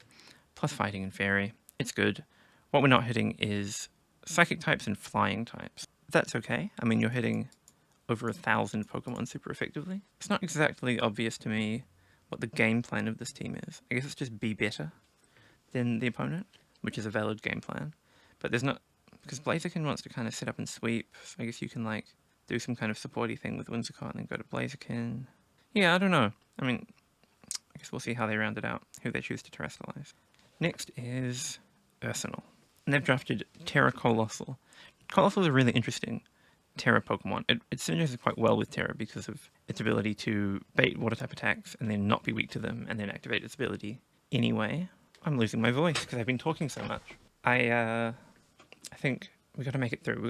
plus fighting and fairy. It's good. What we're not hitting is psychic types and flying types. That's okay. I mean, you're hitting over 1,000 Pokemon super effectively. It's not exactly obvious to me what the game plan of this team is. I guess it's just be better than the opponent, which is a valid game plan. But there's not, because Blaziken wants to kind of set up and sweep, so I guess you can like do some kind of supporty thing with Whimsicott and then go to Blaziken. Yeah, I don't know. I mean, I guess we'll see how they round it out, who they choose to terrestrialize. Next is Arsenal. And they've drafted Terra Colossal. Colossal is a really interesting Terra Pokemon. It synergizes quite well with Terra because of its ability to bait water type attacks and then not be weak to them and then activate its ability anyway. I'm losing my voice because I've been talking so much. I think we got to make it through.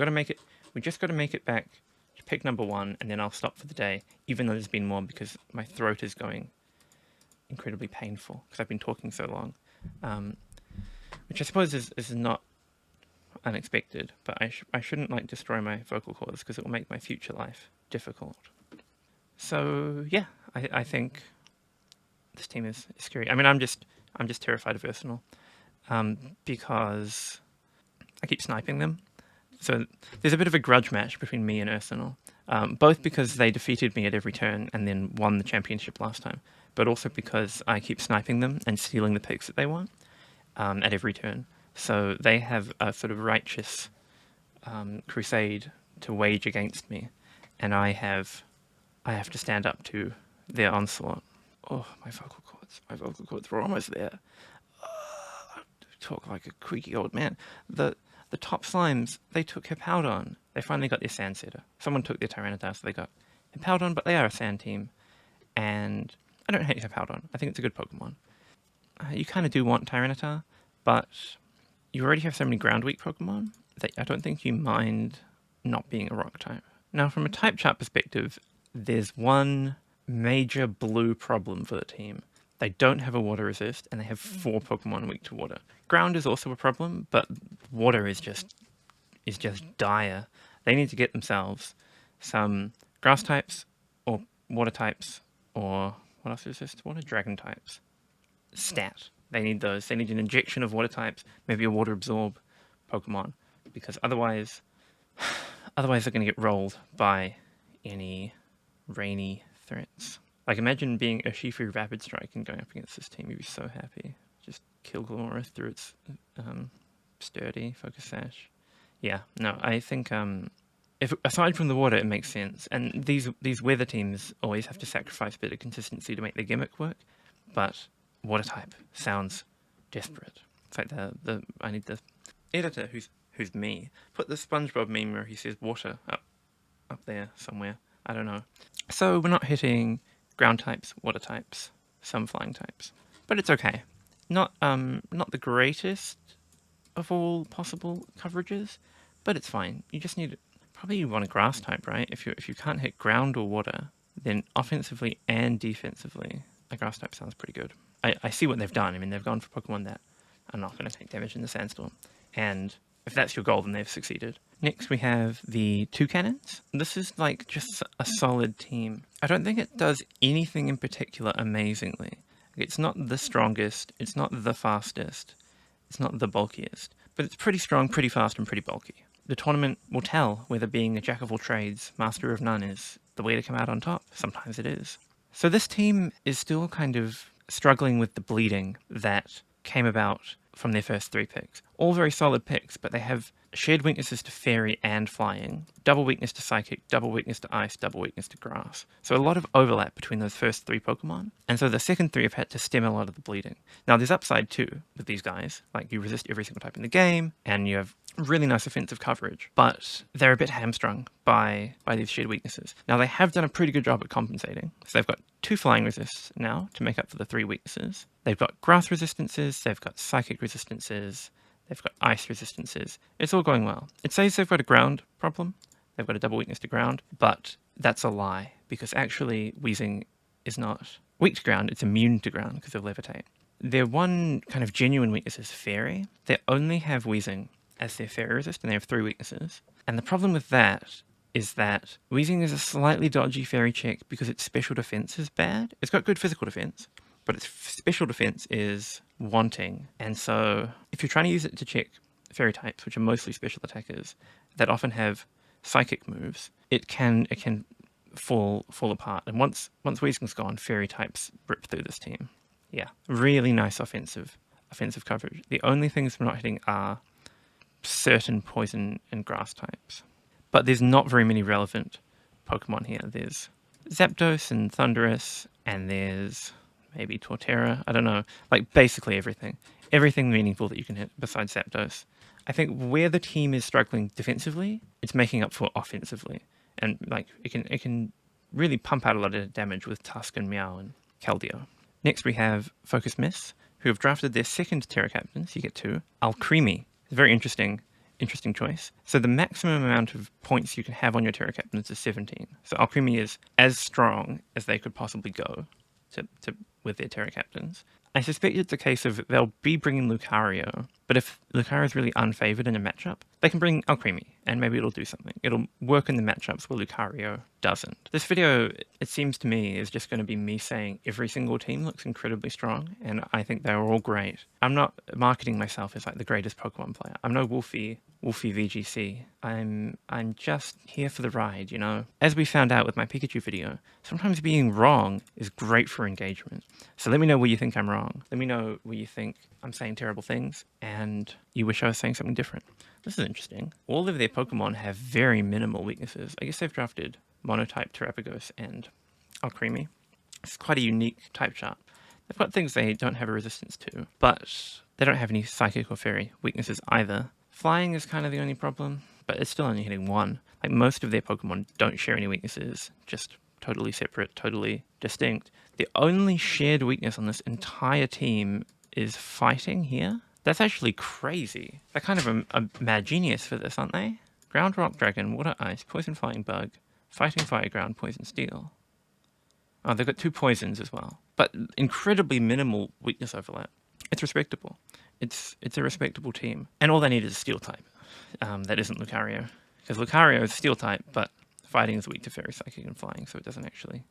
We just got to make it back to pick number 1, and then I'll stop for the day, even though there's been more because my throat is going incredibly painful because I've been talking so long. Which I suppose is not unexpected, but I shouldn't like destroy my vocal cords because it will make my future life difficult. So yeah, I think this team is scary. I mean, I'm just terrified of Arsenal because I keep sniping them. So there's a bit of a grudge match between me and Arsenal, both because they defeated me at every turn and then won the championship last time, but also because I keep sniping them and stealing the picks that they want at every turn. So they have a sort of righteous crusade to wage against me, and I have to stand up to their onslaught. Oh, my vocal cords were almost there. I talk like a creaky old man. The top slimes, they took Hippowdon. They finally got their Sandsetter. Someone took their Tyranitar, so they got Hippowdon, but they are a sand team. and I don't hate to have Howdon. I think it's a good Pokemon. You kind of do want Tyranitar, but you already have so many ground weak Pokemon that I don't think you mind not being a rock type. Now, from a type chart perspective, there's one major blue problem for the team. They don't have a water resist, and they have 4 Pokemon weak to water. Ground is also a problem, but water is just dire. They need to get themselves some grass types, or water types, or what else is this? Water dragon types. Stat. They need those. They need an injection of water types, maybe a water absorb Pokemon, because otherwise they're going to get rolled by any rainy threats. Like, imagine being a Shifu Rapid Strike and going up against this team. You'd be so happy. Just kill Glora through its sturdy Focus Sash. Yeah, no, I think if aside from the water, it makes sense. And these weather teams always have to sacrifice a bit of consistency to make their gimmick work. But water type sounds desperate. It's like I need the editor who's me. Put the SpongeBob meme where he says water up there somewhere. I don't know. So we're not hitting ground types, water types, some flying types, but it's okay. Not the greatest of all possible coverages, but it's fine. You just need probably you want a grass type, right? If you can't hit ground or water, then offensively and defensively, a grass type sounds pretty good. I see what they've done. I mean, they've gone for Pokemon that are not going to take damage in the sandstorm, and if that's your goal, then they've succeeded. Next, we have the 2 cannons. This is like just a solid team. I don't think it does anything in particular amazingly. It's not the strongest, it's not the fastest, it's not the bulkiest, but it's pretty strong, pretty fast, and pretty bulky. The tournament will tell whether being a jack of all trades, master of none is the way to come out on top. Sometimes it is. So this team is still kind of struggling with the bleeding that came about from their first 3 picks. All very solid picks, but they have shared weaknesses to fairy and flying, double weakness to psychic, double weakness to ice, double weakness to grass. So a lot of overlap between those first 3 Pokemon, and so the second 3 have had to stem a lot of the bleeding. Now there's upside too with these guys, like you resist every single type in the game, and you have really nice offensive coverage, but they're a bit hamstrung by these shared weaknesses. Now they have done a pretty good job at compensating. So they've got 2 flying resists now to make up for the 3 weaknesses. They've got grass resistances, they've got psychic resistances, they've got ice resistances. It's all going well. It says they've got a ground problem. They've got a double weakness to ground, but that's a lie, because actually Weezing is not weak to ground, it's immune to ground because of Levitate. Their one kind of genuine weakness is Fairy. They only have Weezing as their Fairy resist, and they have 3 weaknesses. And the problem with that is that Weezing is a slightly dodgy Fairy check because its special defense is bad. It's got good physical defense, but its special defense is wanting. And so if you're trying to use it to check Fairy types, which are mostly special attackers, that often have psychic moves, it can fall apart. And once Weezing's gone, Fairy types rip through this team. Yeah, really nice offensive coverage. The only things we're not hitting are certain poison and grass types. But there's not very many relevant Pokemon here. There's Zapdos and Thundurus, and there's maybe Torterra. I don't know. Like, basically everything. Everything meaningful that you can hit besides Zapdos. I think where the team is struggling defensively, it's making up for offensively. And, like, it can really pump out a lot of damage with Tusk and Meow and Keldeo. Next we have Focus Miss, who have drafted their second Terra Captain, so you get 2. Alcremie. It's a very interesting choice. So the maximum amount of points you can have on your Terra Captains is 17. So Alcremie is as strong as they could possibly go with their Terra Captains. I suspect it's a case of they'll be bringing Lucario, but if Lucario is really unfavored in a matchup, they can bring Alcremie, and maybe it'll do something. It'll work in the matchups where Lucario doesn't. This video, it seems to me, is just going to be me saying every single team looks incredibly strong, and I think they're all great. I'm not marketing myself as like the greatest Pokemon player. I'm no Wolfie VGC. I'm just here for the ride, you know? As we found out with my Pikachu video, sometimes being wrong is great for engagement. So let me know where you think I'm wrong. Let me know where you think I'm saying terrible things, and you wish I was saying something different. This is interesting. All of their Pokemon have very minimal weaknesses. I guess they've drafted Monotype, Terapagos, and Alcremie. It's quite a unique type chart. They've got things they don't have a resistance to, but they don't have any Psychic or Fairy weaknesses either. Flying is kind of the only problem, but it's still only hitting 1. Like, most of their Pokemon don't share any weaknesses, just totally separate, totally distinct. The only shared weakness on this entire team is fighting here. That's actually crazy. They're kind of a mad genius for this, aren't they? Ground, rock, dragon, water, ice, poison, fighting bug, fighting, fire, ground, poison, steel. Oh, they've got 2 poisons as well. But incredibly minimal weakness overlap. It's respectable. It's a respectable team. And all they need is a steel type. That isn't Lucario. Because Lucario is steel type, but fighting is weak to fairy, psychic, and flying, so it doesn't actually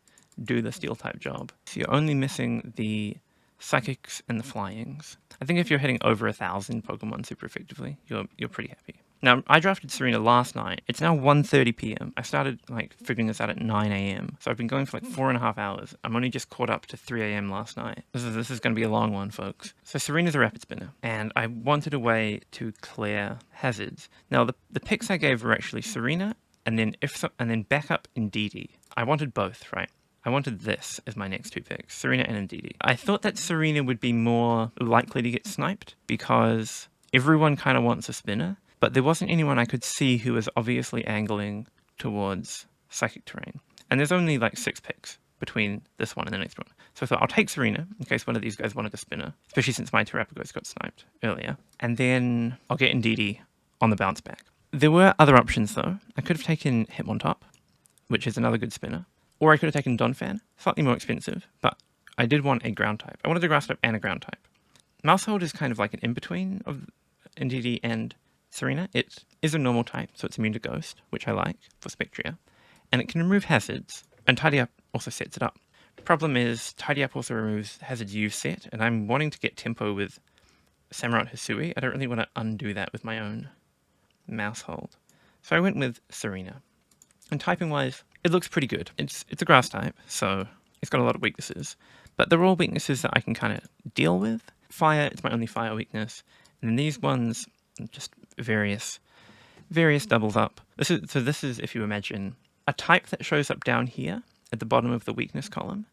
do the steel type job. So you're only missing the psychics and the flyings. I think if you're hitting over 1,000 Pokemon super effectively, you're pretty happy. Now, I drafted Serena last night. It's now 1:30 p.m. I started figuring this out at 9 a.m. So I've been going for 4.5 hours. I'm only just caught up to 3 a.m. last night. This is going to be a long one, folks. So Serena's a rapid spinner, and I wanted a way to clear hazards. Now, the picks I gave were actually Serena, and then backup Indeedee. I wanted both, right? I wanted this as my next 2 picks, Serena and Indeedee. I thought that Serena would be more likely to get sniped because everyone kind of wants a spinner, but there wasn't anyone I could see who was obviously angling towards psychic terrain. And there's only 6 picks between this one and the next one. So I thought I'll take Serena in case one of these guys wanted a spinner, especially since my Terrapagos got sniped earlier. And then I'll get Indeedee on the bounce back. There were other options though. I could have taken Hitmontop, which is another good spinner. Or I could have taken Donphan, slightly more expensive, but I did want a ground type. I wanted a grass type and a ground type. Mousehold is kind of like an in-between of Indeedee and Serena. It is a normal type, so it's immune to Ghost, which I like for Spectria. And it can remove hazards, and Tidy Up also sets it up. Problem is, Tidy Up also removes hazards you've set, and I'm wanting to get tempo with Samurott Hisui. I don't really want to undo that with my own Mousehold. So I went with Serena. And typing-wise, it looks pretty good. It's a grass type, so it's got a lot of weaknesses. But they're all weaknesses that I can kind of deal with. Fire, it's my only fire weakness. And then these ones, just various doubles up. This is, if you imagine, a type that shows up down here at the bottom of the weakness column.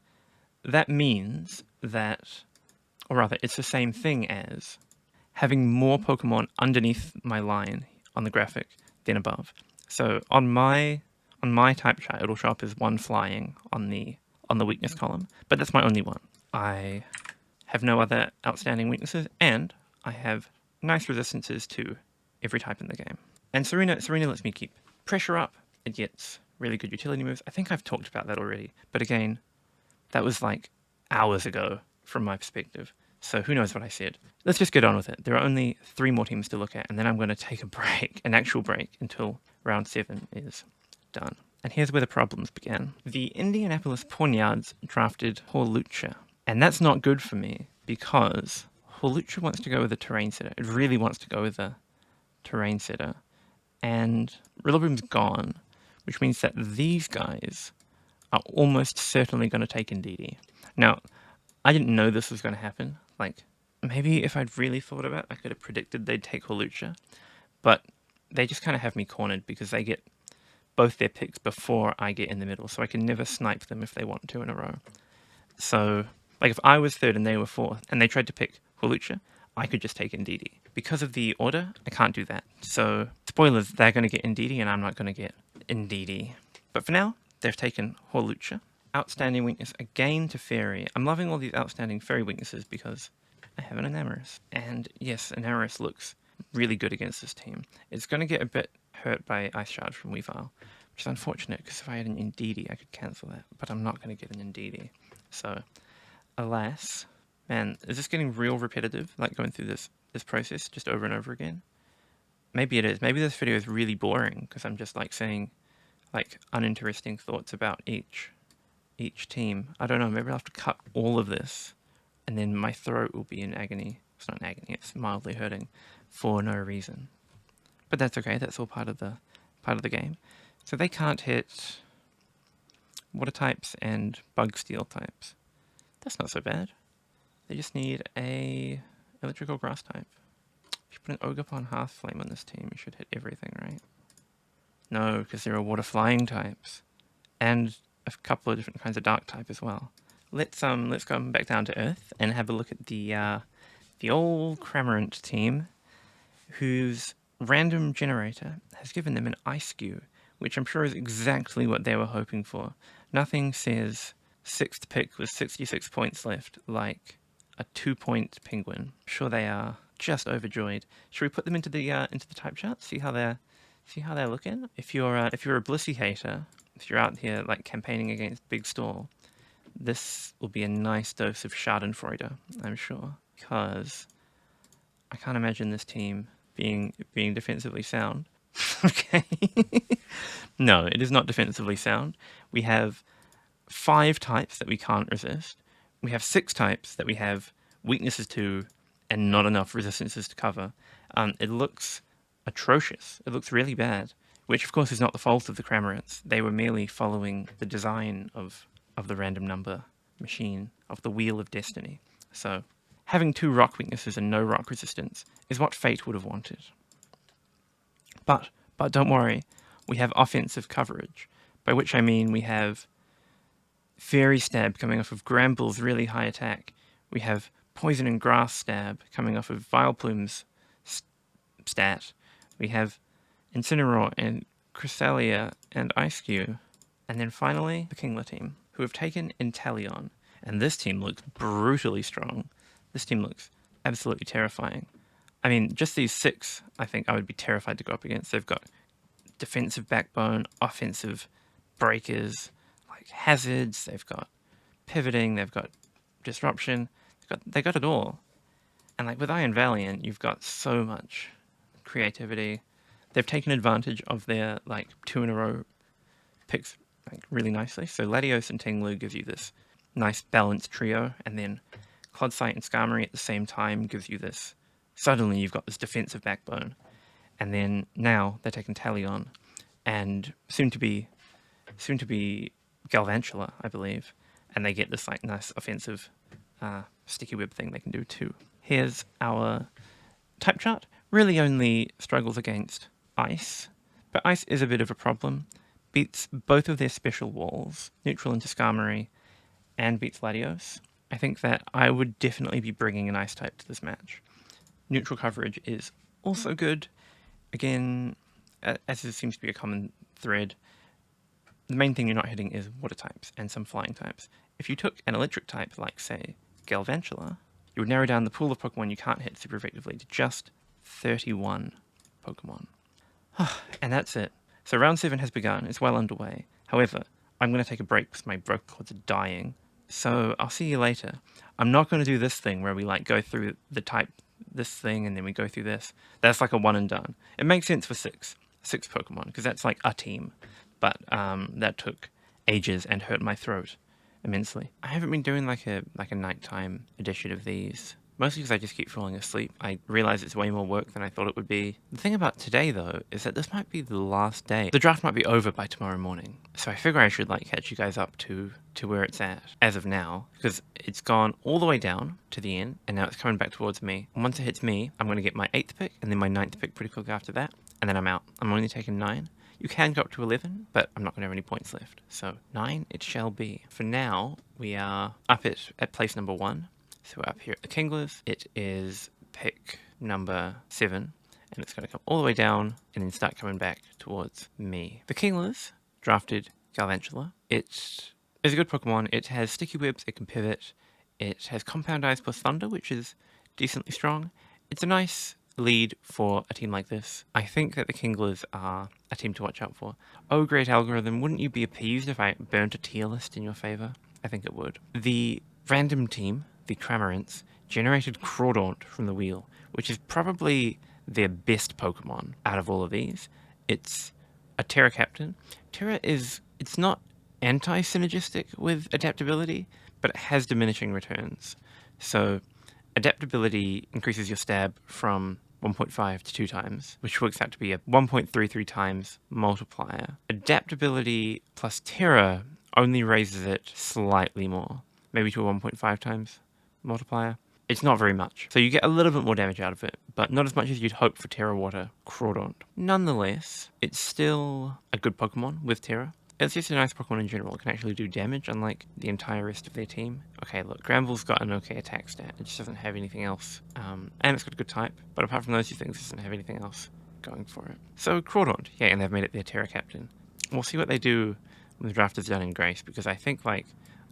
That means that, or rather, it's the same thing as having more Pokemon underneath my line on the graphic than above. So on my type chart, it'll show up as 1 flying on the weakness column, but that's my only one. I have no other outstanding weaknesses, and I have nice resistances to every type in the game. And Serena lets me keep pressure up. It gets really good utility moves. I think I've talked about that already, but again, that was hours ago from my perspective. So who knows what I said. Let's just get on with it. There are only 3 more teams to look at, and then I'm going to take a break, an actual break, until round 7 is done. And here's where the problems began. The Indianapolis Pawnyards drafted Hawlucha, and that's not good for me because Hawlucha wants to go with a terrain setter. It really wants to go with a terrain setter, and Rillaboom's gone, which means that these guys are almost certainly going to take Indeedee. Now, I didn't know this was going to happen. Maybe if I'd really thought about it, I could have predicted they'd take Hawlucha, but they just kind of have me cornered because they get both their picks before I get in the middle, so I can never snipe them if they want to in a row. So, if I was 3rd and they were 4th, and they tried to pick Hawlucha, I could just take Indeedee. Because of the order, I can't do that. So, spoilers, they're going to get Indeedee, and I'm not going to get Indeedee. But for now, they've taken Hawlucha. Outstanding weakness again to Fairy. I'm loving all these outstanding Fairy weaknesses because I have an Enamorus. And yes, Enamorus looks really good against this team. It's going to get a bit hurt by Ice Charge from Weavile, which is unfortunate because if I had an Indeedee, I could cancel that. But I'm not going to get an Indeedee. So, alas, man, is this getting real repetitive, going through this process just over and over again? Maybe it is. Maybe this video is really boring because I'm just saying uninteresting thoughts about each team. I don't know, maybe I'll have to cut all of this and then my throat will be in agony. It's not in agony, it's mildly hurting for no reason. But that's okay, that's all part of the game. So they can't hit water types and bug steel types. That's not so bad. They just need a electrical grass type. If you put an Ogerpon Hearthflame on this team, you should hit everything, right? No, because there are water flying types. And a couple of different kinds of dark type as well. Let's go back down to Earth and have a look at the old Cramorant team, whose random generator has given them an Ice Skew, which I'm sure is exactly what they were hoping for. Nothing says 6th pick with 66 points left like a 2-point penguin. I'm sure they are just overjoyed. Should we put them into the type chart? See how they're looking? If you're a Blissey hater, if you're out here like campaigning against Big Stall, this will be a nice dose of Schadenfreude, I'm sure, because I can't imagine this team being defensively sound. Okay. No, it is not defensively sound. We have 5 types that we can't resist. We have 6 types that we have weaknesses to and not enough resistances to cover. It looks atrocious. It looks really bad, which of course is not the fault of the Cramorants. They were merely following the design of the random number machine, of the Wheel of Destiny. So having 2 rock weaknesses and no rock resistance is what Fate would have wanted. But don't worry, we have offensive coverage, by which I mean we have Fairy Stab coming off of Gramble's really high attack. We have Poison and Grass Stab coming off of Vileplume's stat. We have Incineroar and Cresselia and Ice-Cube. And then finally, the Kingler team, who have taken Inteleon. And this team looks brutally strong. This team looks absolutely terrifying. I mean, just these 6, I think I would be terrified to go up against. They've got defensive backbone, offensive breakers, like hazards, they've got pivoting, they've got disruption, they got it all. And like with Iron Valiant, you've got so much creativity. They've taken advantage of their like 2 in a row picks like really nicely. So Latios and Tinglu gives you this nice balanced trio, and then Clodsite and Skarmory at the same time gives you this. Suddenly you've got this defensive backbone. And then now they're taking Talion and soon to be Galvantula, I believe. And they get this like nice offensive sticky web thing they can do too. Here's our type chart. Really only struggles against Ice, but Ice is a bit of a problem. Beats both of their special walls, neutral into Skarmory, and beats Latios. I think that I would definitely be bringing an Ice type to this match. Neutral coverage is also good. Again, as it seems to be a common thread, the main thing you're not hitting is water types and some flying types. If you took an electric type, like, say, Galvantula, you would narrow down the pool of Pokemon you can't hit super effectively to just 31 Pokemon. And that's it. So round 7 has begun. It's well underway. However, I'm going to take a break because my vocal cords are dying. So I'll see you later. I'm not going to do this thing where we like go through the type, this thing, and then we go through this. That's like a one and done. It makes sense for 6 Pokemon, because that's like a team. But that took ages and hurt my throat immensely. I haven't been doing like a nighttime edition of these, mostly because I just keep falling asleep. I realize it's way more work than I thought it would be. The thing about today, though, is that this might be the last day. The draft might be over by tomorrow morning, so I figure I should like catch you guys up to where it's at as of now, because it's gone all the way down to the end, and now it's coming back towards me. And once it hits me, I'm going to get my 8th pick, and then my 9th pick pretty quick after that, and then I'm out. I'm only taking 9. You can go up to 11, but I'm not going to have any points left. So 9 it shall be. For now, we are up at place number 1. So we're up here at the Kinglers. It is pick number 7, and it's going to come all the way down and then start coming back towards me. The Kinglers drafted Galvantula. It is a good Pokemon. It has sticky webs, it can pivot. It has Compound Eyes plus Thunder, which is decently strong. It's a nice lead for a team like this. I think that the Kinglers are a team to watch out for. Oh, great algorithm, wouldn't you be appeased if I burnt a tier list in your favor? I think it would. The random team, the Cramorants, generated Crawdaunt from the wheel, which is probably their best Pokemon out of all of these. It's a Terra Captain. Terra it's not anti-synergistic with adaptability, but it has diminishing returns. So adaptability increases your stab from 1.5 to 2 times, which works out to be a 1.33 times multiplier. Adaptability plus Terra only raises it slightly more, maybe to a 1.5 times multiplier. It's not very much, so you get a little bit more damage out of it, but not as much as you'd hope for Terra Water Crawdaunt. Nonetheless, it's still a good Pokemon with Terra. It's just a nice Pokemon in general. It can actually do damage, unlike the entire rest of their team. Okay, look, Granbull's got an okay attack stat. It just doesn't have anything else. And it's got a good type, but apart from those 2 things, it doesn't have anything else going for it. So, Crawdaunt. Yeah, and they've made it their Terra Captain. we'll see what they do when the draft is done in Grace, because I think like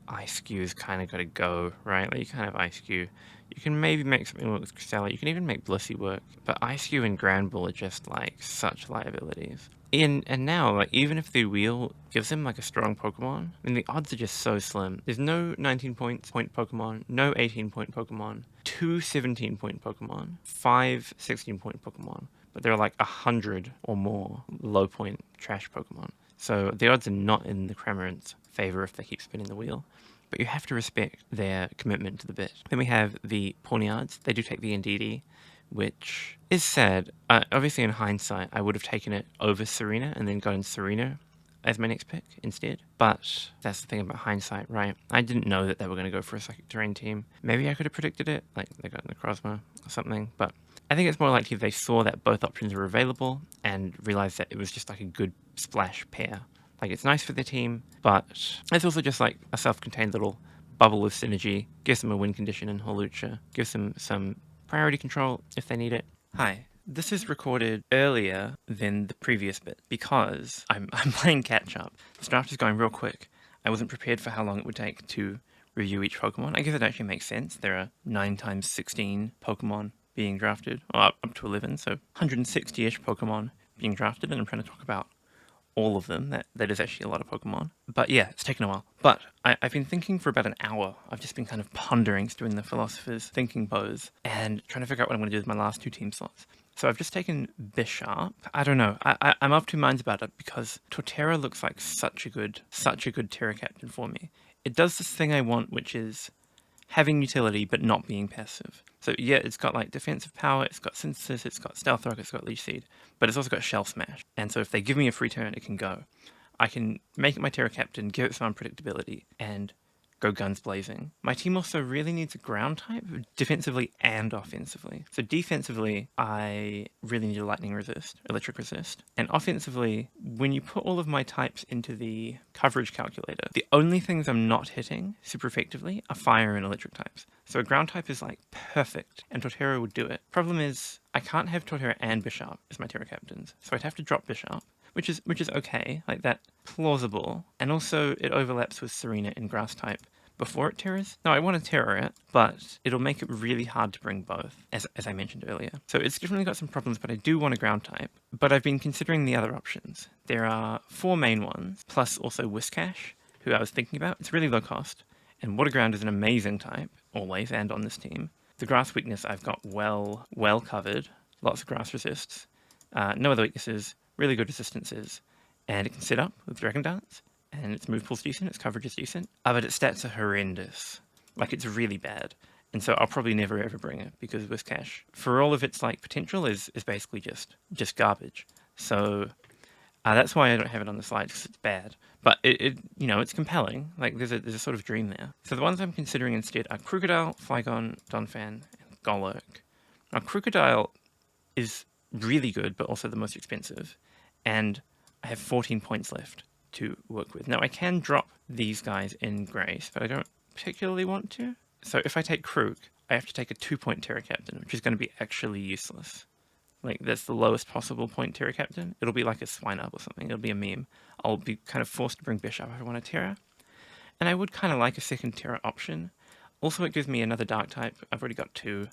IceQ's kind of got to go, right? Like you can't have IceQ. You can maybe make something work with Crystella. You can even make Blissey work, but IceQ and Granbull are just like such liabilities. And now, like, even if the wheel gives him like a strong Pokemon, I mean, the odds are just so slim. There's no 19-point Pokemon, no 18-point Pokemon, 2 17-point Pokemon, 5 16-point Pokemon, but there are like 100 or more low-point trash Pokemon. So the odds are not in the Cramorant's favor if they keep spinning the wheel. But you have to respect their commitment to the bit. Then we have the Pawniards. They do take the Indeedee, which is sad. Obviously, in hindsight, I would have taken it over Serena and then gotten Serena as my next pick instead. But that's the thing about hindsight, right? I didn't know that they were going to go for a Psychic Terrain team. Maybe I could have predicted it, like they got Necrozma or something. But I think it's more likely they saw that both options were available and realized that it was just like a good splash pair. Like, it's nice for their team, but it's also just like a self-contained little bubble of synergy. Gives them a win condition in Hawlucha. Gives them some priority control if they need it. Hi. This is recorded earlier than the previous bit because I'm playing catch up. This draft is going real quick. I wasn't prepared for how long it would take to review each Pokemon. I guess it actually makes sense. There are 9 times 16 Pokemon being drafted, or up to 11, so 160-ish Pokemon being drafted, and I'm trying to talk about all of them. That is actually a lot of Pokemon. But yeah, it's taken a while. But I've been thinking for about an hour. I've just been kind of pondering, doing the philosopher's thinking pose, and trying to figure out what I'm going to do with my last 2 team slots. So I've just taken Bishop. I don't know. I'm of two minds about it because Torterra looks like such a good Terra Captain for me. It does this thing I want, which is having utility but not being passive. So yeah, it's got like defensive power, it's got synthesis, it's got stealth rock, it's got leech seed, but it's also got shell smash. And so if they give me a free turn, it can go. I can make it my Terra Captain, give it some unpredictability, and go guns blazing. My team also really needs a ground type, defensively and offensively. So defensively, I really need a lightning resist, electric resist. And offensively, when you put all of my types into the coverage calculator, the only things I'm not hitting super effectively are fire and electric types. So a ground type is like perfect, and Torterra would do it. Problem is, I can't have Torterra and Bishop as my Terra Captains, so I'd have to drop Bishop. Which is okay, like that, plausible, and also it overlaps with Serena in grass type before it terrors. No, I want to terror it, but it'll make it really hard to bring both, as I mentioned earlier. So it's definitely got some problems, but I do want a ground type. But I've been considering the other options. There are 4 main ones, plus also Whiscash, who I was thinking about. It's really low cost, and Water Ground is an amazing type, always, and on this team. The grass weakness I've got well covered, lots of grass resists, no other weaknesses, really good resistances, and it can sit up with Dragon Dance, and its move pool's decent, its coverage is decent, but its stats are horrendous. Like, it's really bad. And so I'll probably never ever bring it, because Whiscash, for all of its like potential, is basically just garbage. So that's why I don't have it on the slide, because it's bad. But it it's compelling. Like, there's a sort of dream there. So the ones I'm considering instead are Crocodile, Flygon, Donphan, and Golurk. Now, Crocodile is really good, but also the most expensive, and I have 14 points left to work with. Now, I can drop these guys in Grace, but I don't particularly want to. So if I take Krook, I have to take a 2-point Terra Captain, which is going to be actually useless. Like, that's the lowest possible point Terra Captain. It'll be like a Swinub or something. It'll be a meme. I'll be kind of forced to bring Bishop if I want a Terra. And I would kind of like a second Terra option. Also, it gives me another Dark type. I've already got 2.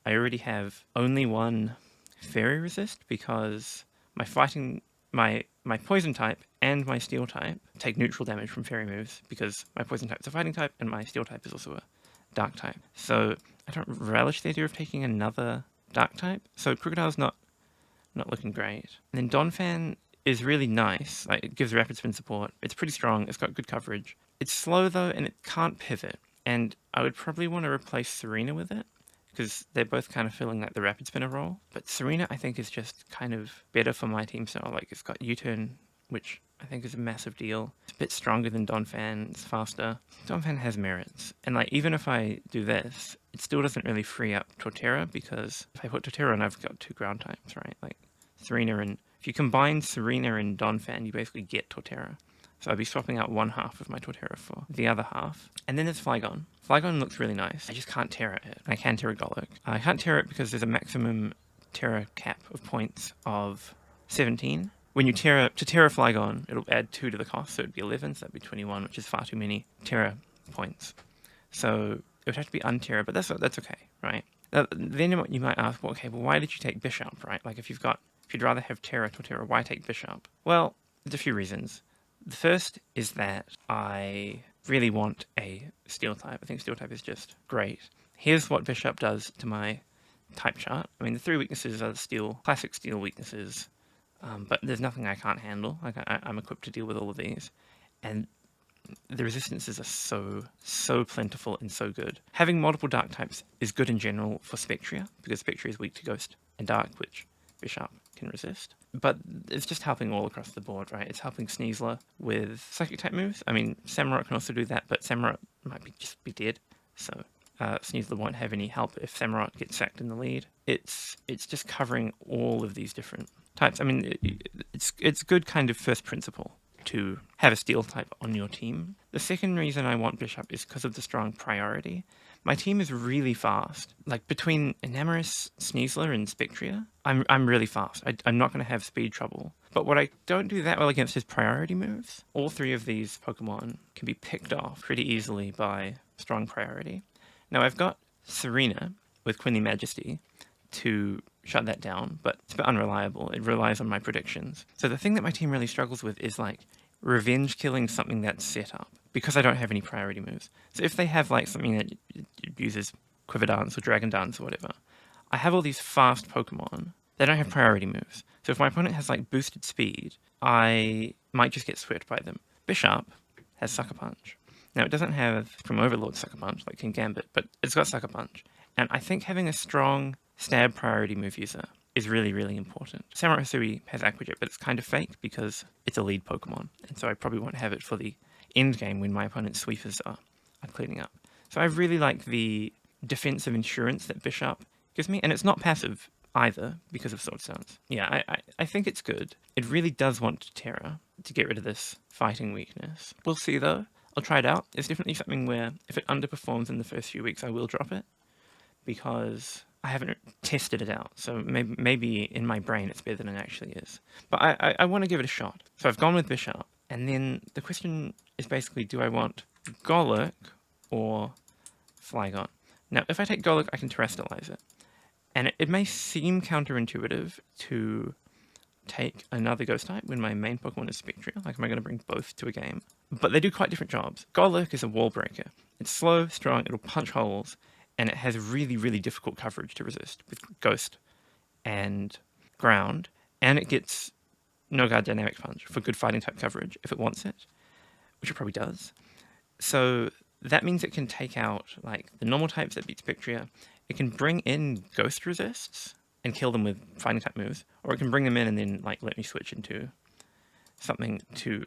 I already have only 1 Fairy Resist, because my Poison type and my Steel type take neutral damage from Fairy moves, because my Poison type is a fighting type and my Steel type is also a Dark type. So I don't relish the idea of taking another Dark type. So Crocodile's not looking great. And then Donphan is really nice. Like, it gives rapid spin support. It's pretty strong. It's got good coverage. It's slow though, and it can't pivot. And I would probably want to replace Serena with it, because they're both kind of filling like the rapid spinner role. But Serena, I think, is just kind of better for my team style. Like, it's got U-turn, which I think is a massive deal. It's a bit stronger than Donphan, it's faster. Donphan has merits. And like, even if I do this, it still doesn't really free up Torterra, because if I put Torterra on, I've got 2 ground types, right? Like, Serena, and if you combine Serena and Donphan, you basically get Torterra. So I'd be swapping out 1/2 of my Torterra for the other half. And then there's Flygon. Flygon looks really nice. I just can't Terra it. I can Terra Golurk. I can't Terra it because there's a maximum Terra cap of points of 17. when you Terra Flygon, it'll add 2 to the cost, so it'd be 11, so that'd be 21, which is far too many Terra points. So it would have to be unterra, but that's okay, right? Then you might ask, well, okay, well, why did you take Bishop, right? Like if you'd rather have Terra to Terra, why take Bishop? Well, there's a few reasons. The first is that I really want a Steel type. I think Steel type is just great. Here's what Bishop does to my type chart. I mean, the 3 weaknesses are the Steel, classic Steel weaknesses, but there's nothing I can't handle. Like I'm equipped to deal with all of these, and the resistances are so plentiful and so good. Having multiple dark types is good in general for Spectria, because Spectria is weak to Ghost and Dark, which Bishop can resist. But it's just helping all across the board, right? It's helping Sneasler with Psychic type moves. I mean, Samurott can also do that, but Samurott might just be dead, so Sneasler won't have any help if Samurott gets sacked in the lead. It's just covering all of these different types. I mean, it's good kind of first principle to have a Steel type on your team. The second reason I want Bishop is because of the strong priority. My team is really fast. Like between Enamorus, Sneasler, and Spectria, I'm really fast. I'm not going to have speed trouble. But what I don't do that well against is priority moves. All 3 of these Pokemon can be picked off pretty easily by strong priority. Now I've got Serena with Queenly Majesty to shut that down, but it's a bit unreliable. It relies on my predictions. So the thing that my team really struggles with is like revenge killing something that's set up, because I don't have any priority moves. So if they have like something that uses Quiver Dance or Dragon Dance or whatever, I have all these fast Pokemon. They don't have priority moves. So if my opponent has like boosted speed, I might just get swept by them. Bishop has Sucker Punch. Now it doesn't have from Overlord Sucker Punch like King Gambit, but it's got Sucker Punch. And I think having a strong stab priority move user is really, really important. Samurai Hisui has Aqua Jet, but it's kind of fake because it's a lead Pokemon, and so I probably won't have it for the end game when my opponent's sweepers are cleaning up. So I really like the defensive insurance that Bishop gives me, and it's not passive either because of Sword Stance. Yeah, I think it's good. It really does want Terra to get rid of this fighting weakness. We'll see though. I'll try it out. It's definitely something where if it underperforms in the first few weeks, I will drop it, because I haven't tested it out, so maybe in my brain it's better than it actually is. But I want to give it a shot. So I've gone with Bishop, and then the question is basically, do I want Golurk or Flygon? Now, if I take Golurk, I can Terrestrialize it. And it may seem counterintuitive to take another Ghost type when my main Pokemon is Spectria. Like, am I going to bring both to a game? But they do quite different jobs. Golurk is a wall breaker. It's slow, strong, it'll punch holes, and it has really, really difficult coverage to resist with Ghost and Ground, and it gets No Guard Dynamic Punch for good fighting type coverage if it wants it, which it probably does. So that means it can take out like the normal types that beat Spectria. It can bring in Ghost resists and kill them with fighting type moves, or it can bring them in and then like let me switch into something to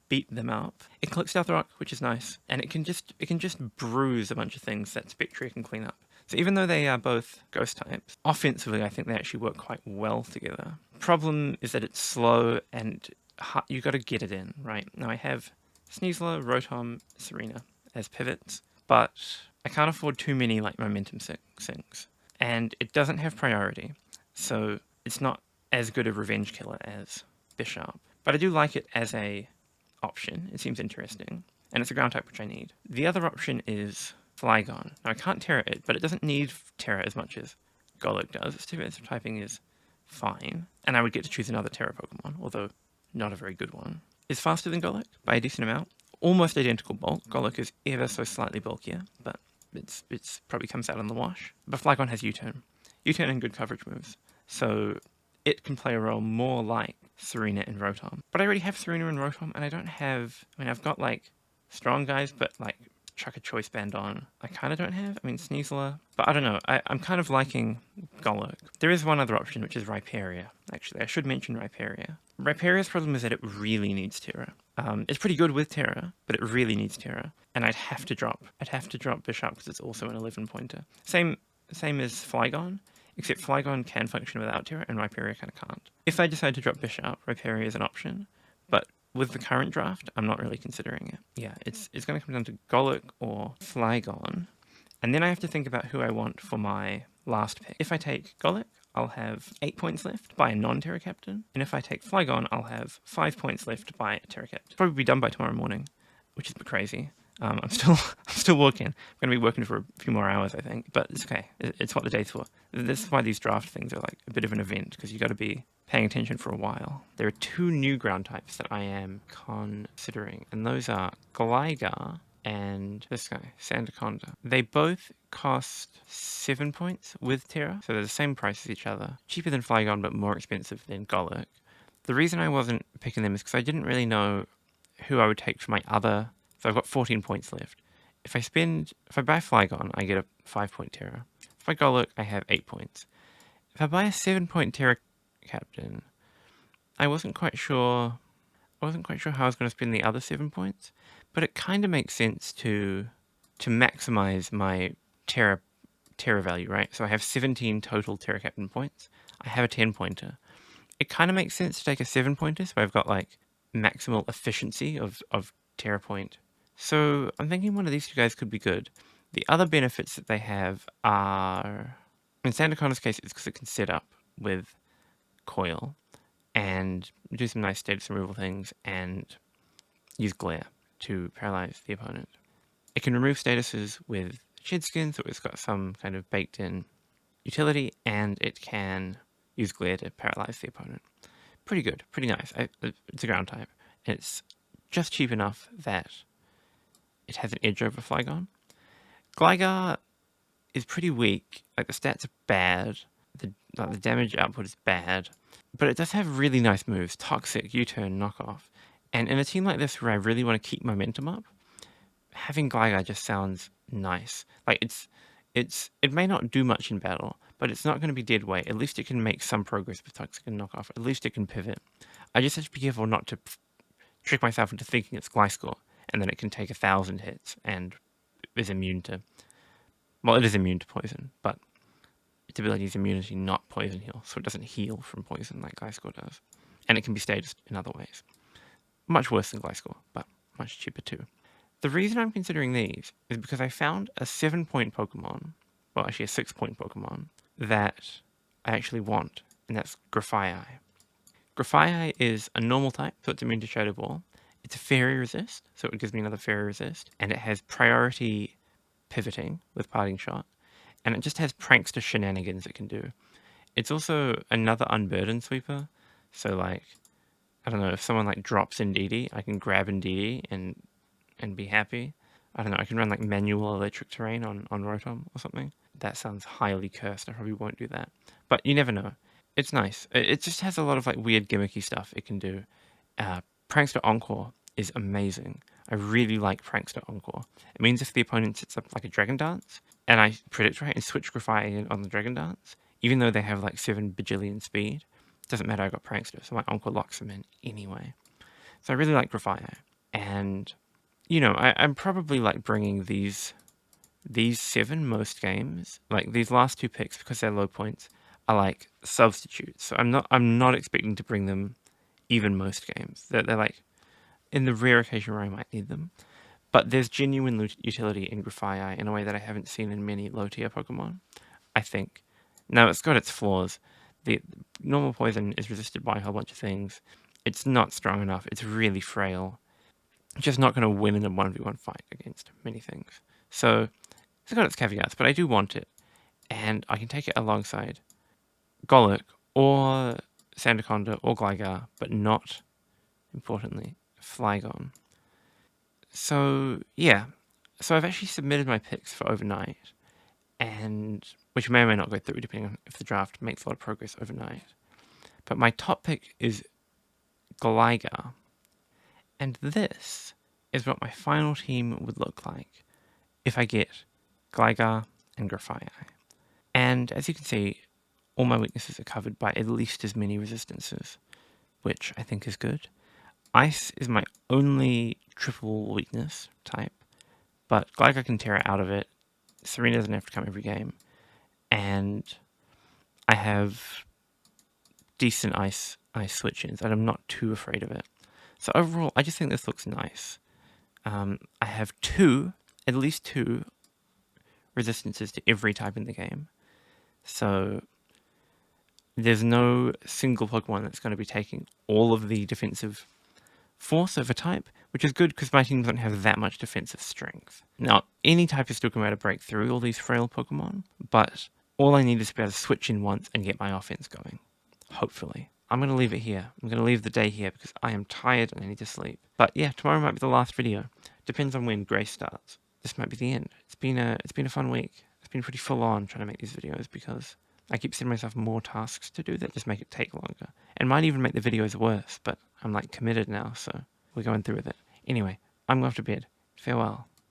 beat them up. It collects Stealth Rock, which is nice, and it can just bruise a bunch of things that Spectria can clean up. So even though they are both Ghost types, offensively I think they actually work quite well together. Problem is that it's slow and you got to get it in, right? Now I have Sneasler, Rotom, Serena as pivots, but I can't afford too many like momentum sinks, and it doesn't have priority, so it's not as good a revenge killer as Bishop. But I do like it as a option. It seems interesting, and it's a ground type which I need. The other option is Flygon. Now I can't Terra it, but it doesn't need Terra as much as Golurk does. Its defensive typing is fine, and I would get to choose another Terra Pokemon, although not a very good one. It's faster than Golurk by a decent amount. Almost identical bulk. Golurk is ever so slightly bulkier, but it's probably comes out on the wash. But Flygon has U-turn. U-turn and good coverage moves, so it can play a role more like Serena and Rotom. But I already have Serena and Rotom, and I don't have... I mean, I've got, like, strong guys, but, like, chuck a choice band on. I kind of don't have. I mean, Sneasler. But I don't know. I'm kind of liking Golurk. There is one other option, which is Rhyperior, actually. I should mention Rhyperior. Rhyperior's problem is that it really needs Terra. It's pretty good with Terra, but it really needs Terra. And I'd have to drop Bishop because it's also an 11-pointer. Same as Flygon, except Flygon can function without Terra, and Rhyperior kind of can't. If I decide to drop Bishop, Rhyperior is an option, but with the current draft, I'm not really considering it. Yeah, it's going to come down to Golurk or Flygon, and then I have to think about who I want for my last pick. If I take Golurk, I'll have 8 points left to buy a non-Terra Captain. And if I take Flygon, I'll have 5 points left to buy a Terra Captain. Probably be done by tomorrow morning, which is a bit crazy. I'm still working. I'm going to be working for a few more hours, I think. But it's okay. It's what the day's for. This is why these draft things are like a bit of an event, because you got to be paying attention for a while. There are 2 new ground types that I am considering, and those are Gligar and this guy, Sandaconda. They both cost 7 points with Terra, so they're the same price as each other. Cheaper than Flygon, but more expensive than Golurk. The reason I wasn't picking them is because I didn't really know who I would take for my other. So I've got 14 points left. If I buy Flygon, I get a 5-point Terra. If I Golurk, I have 8 points. If I buy a 7-point Terra Captain, I wasn't quite sure how I was going to spend the other 7 points, but it kind of makes sense to maximize my Terra value, right? So I have 17 total Terra Captain points. I have a 10-pointer. It kind of makes sense to take a 7-pointer, so I've got like maximal efficiency of Terra point. So I'm thinking one of these 2 guys could be good. The other benefits that they have are, in Sandaconda's case, it's because it can set up with Coil and do some nice status removal things and use Glare to paralyze the opponent. It can remove statuses with Shed Skin, so it's got some kind of baked in utility, and it can use Glare to paralyze the opponent. Pretty good, pretty nice. It's a ground type. It's just cheap enough that it has an edge over Flygon. Gligar is pretty weak. Like, the stats are bad. The damage output is bad. But it does have really nice moves. Toxic, U-turn, knockoff. And in a team like this where I really want to keep momentum up, having Gligar just sounds nice. Like, it may not do much in battle, but it's not going to be dead weight. At least it can make some progress with Toxic and knockoff. At least it can pivot. I just have to be careful not to trick myself into thinking it's Gliscor, and then it can take 1,000 hits and is immune to... Well, it is immune to poison, but its ability is immunity, not poison heal, so it doesn't heal from poison like Gliscor does. And it can be statused in other ways. Much worse than Gliscor, but much cheaper too. The reason I'm considering these is because I found a 7-point Pokemon, well, actually a 6-point Pokemon, that I actually want, and that's Grafaiai. Grafaiai is a normal type, so it's immune to Shadow Ball. It's a Fairy Resist, so it gives me another Fairy Resist, and it has priority pivoting with Parting Shot, and it just has prankster shenanigans it can do. It's also another Unburden Sweeper, so like, I don't know, if someone like drops Indeedee, I can grab Indeedee and be happy. I don't know, I can run like manual electric terrain on Rotom or something. That sounds highly cursed, I probably won't do that. But you never know. It's nice. It just has a lot of like weird gimmicky stuff it can do. Prankster Encore is amazing. I really like Prankster Encore. It means if the opponent sets up like a Dragon Dance, and I predict right and switch Grafaiai on the Dragon Dance, even though they have like 7 bajillion speed, doesn't matter, I got Prankster, so my Encore locks them in anyway. So I really like Grafaiai. And, you know, I'm probably like bringing these 7 most games, like these last 2 picks, because they're low points, are like substitutes. So I'm not expecting to bring them even most games. They're like, in the rare occasion where I might need them. But there's genuine utility in Grafaiai in a way that I haven't seen in many low-tier Pokemon, I think. Now, it's got its flaws. The normal poison is resisted by a whole bunch of things. It's not strong enough. It's really frail. It's just not going to win in a 1v1 fight against many things. So, it's got its caveats, but I do want it. And I can take it alongside Golurk, or Sandaconda, or Gligar, but not, importantly, Flygon. So, yeah. So I've actually submitted my picks for overnight, and which may or may not go through, depending on if the draft makes a lot of progress overnight. But my top pick is Gligar. And this is what my final team would look like if I get Gligar and Grafaiai. And as you can see, all my weaknesses are covered by at least as many resistances, which I think is good. Ice is my only triple weakness type, but Gligar can tear it out of it. Serena doesn't have to come every game. And I have decent ice switch-ins, and I'm not too afraid of it. So overall, I just think this looks nice. I have at least two resistances to every type in the game. So there's no single Pokemon that's going to be taking all of the defensive force over type, which is good because my team doesn't have that much defensive strength. Now, any type is still going to be able to break through all these frail Pokemon, but all I need is to be able to switch in once and get my offense going. Hopefully. I'm going to leave it here. I'm going to leave the day here because I am tired and I need to sleep. But yeah, tomorrow might be the last video. Depends on when Grace starts. This might be the end. It's been a fun week. It's been pretty full on trying to make these videos because I keep setting myself more tasks to do that just make it take longer. And might even make the videos worse, but I'm like committed now, so we're going through with it. Anyway, I'm going off to bed. Farewell.